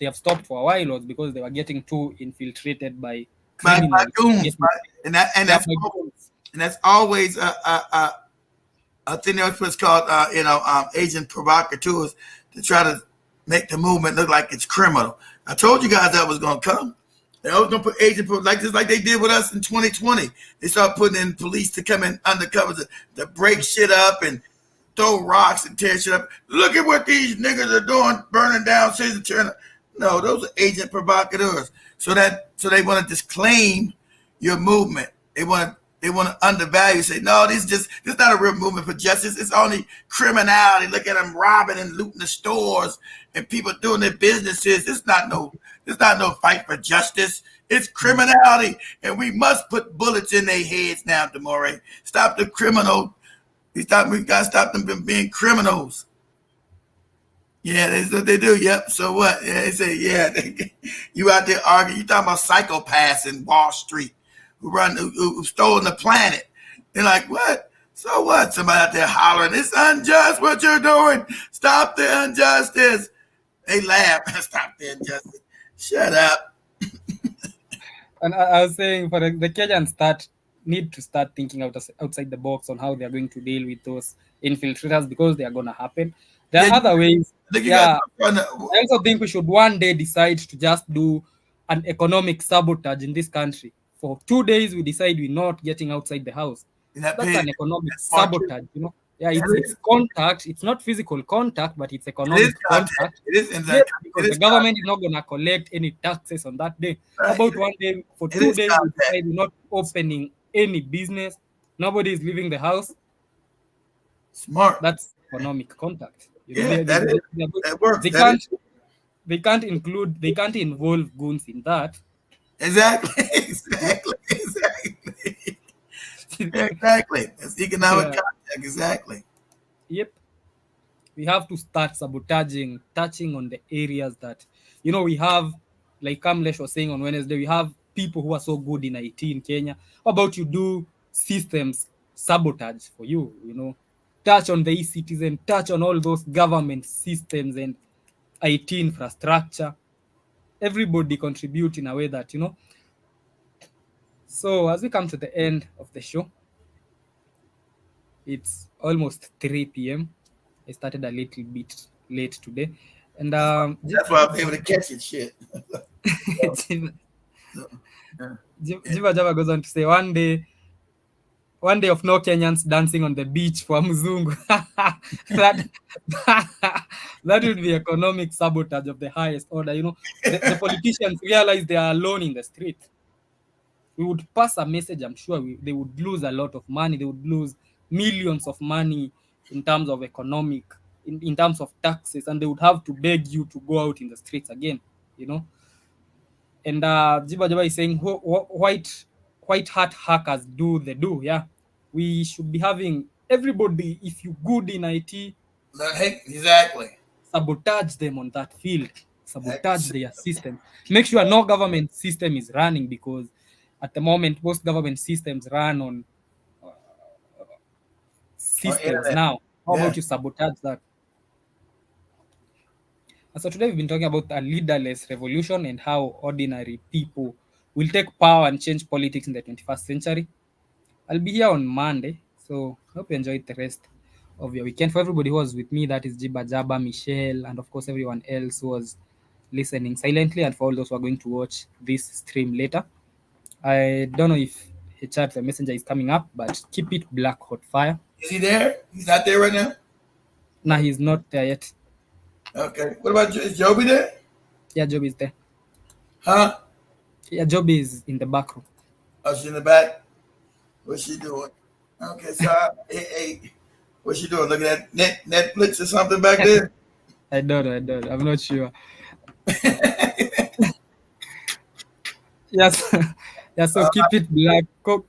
have stopped for a while was because they were getting too infiltrated by criminals. Goons, and that's always a thing that's what's called agent provocateurs to try to make the movement look like it's criminal. I told you guys that was gonna come. They was gonna put agent like they did with us in 2020. They started putting in police to come in undercover to break shit up and throw rocks and tear shit up. Look at what these niggas are doing, burning down cities. No, those are agent provocateurs. So they want to disclaim your movement. They want to undervalue. Say no, this not a real movement for justice. It's only criminality. Look at them robbing and looting the stores and people doing their businesses. It's not no fight for justice. It's criminality, and we must put bullets in their heads now, Demore. Stop the criminal. We gotta stop them from being criminals. Yeah, that's what they do. Yep. So what? Yeah, they say, yeah, you out there arguing. You talking about psychopaths in Wall Street who stolen the planet. They're like, what? So what? Somebody out there hollering, it's unjust what you're doing. Stop the injustice. They laugh. Stop the injustice. Shut up. And I was saying, for the Kenyans need to start thinking outside the box on how they are going to deal with those infiltrators, because they are going to happen. There are other ways. I also think we should one day decide to just do an economic sabotage in this country. For 2 days, we decide we're not getting outside the house. That's an economic sabotage, Yeah, it's contact. It's not physical contact, but it's economic contact. It is exactly. Because the government is not going to collect any taxes on that day. How about one day, for 2 days, we decide we're not opening any business. Nobody is leaving the house. Smart. That's economic contact. That works. They can't involve goons in that. Exactly. It's economic contact. Exactly. Yep. We have to start touching on the areas that, we have, like Kamlesh was saying on Wednesday, we have people who are so good in IT in Kenya. How about you do systems sabotage for you, touch on the e-citizen, touch on all those government systems and IT infrastructure. Everybody contribute in a way that, So as we come to the end of the show, it's almost 3 p.m. I started a little bit late today. And that's why I'm able to catch it, shit. Jiba Java goes on to say, one day of no Kenyans dancing on the beach for Mzungu. that would be economic sabotage of the highest order. The politicians realize they are alone in the street. We would pass a message, I'm sure they would lose a lot of money. They would lose millions of money in terms of economic, in terms of taxes, and they would have to beg you to go out in the streets again, And Jiba Jaba is saying, white hat hackers do, yeah. We should be having everybody, if you good in IT, exactly, sabotage them on that field, sabotage their system. Make sure no government system is running, because at the moment, most government systems run on systems now. How about you sabotage that? So today we've been talking about a leaderless revolution and how ordinary people will take power and change politics in the 21st century. I'll be here on Monday, so I hope you enjoyed the rest of your weekend. For everybody who was with me, that is Jiba Jaba, Michelle, and of course everyone else who was listening silently, and for all those who are going to watch this stream later. I don't know if HR the messenger is coming up, but keep it black hot fire. Is he there? He's not there right now? No, he's not there yet. Okay. What about, is Joby there? Yeah, Joby is there. Huh? Yeah, Joby is in the back room. Oh, she's in the back? What's she doing? Okay, so hey, what's she doing? Looking at Netflix or something back there? I don't know. I'm not sure. Yes. Yeah, so keep it black.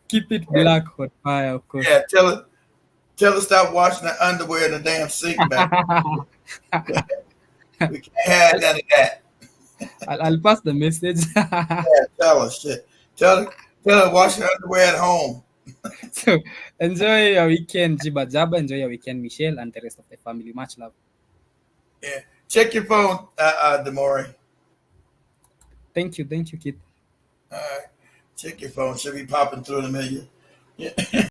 Keep it black, hot fire, of course. Yeah, tell her to stop washing the underwear in the damn sink back. We can't have none of that. I'll pass the message. Yeah, tell her shit. Tell her to wash your underwear at home. So enjoy your weekend, Jiba Jaba. Enjoy your weekend, Michelle, and the rest of the family. Much love. Yeah. Check your phone, Demore. Thank you, Kid. All right. Check your phone. Should be popping through in a million. Yeah.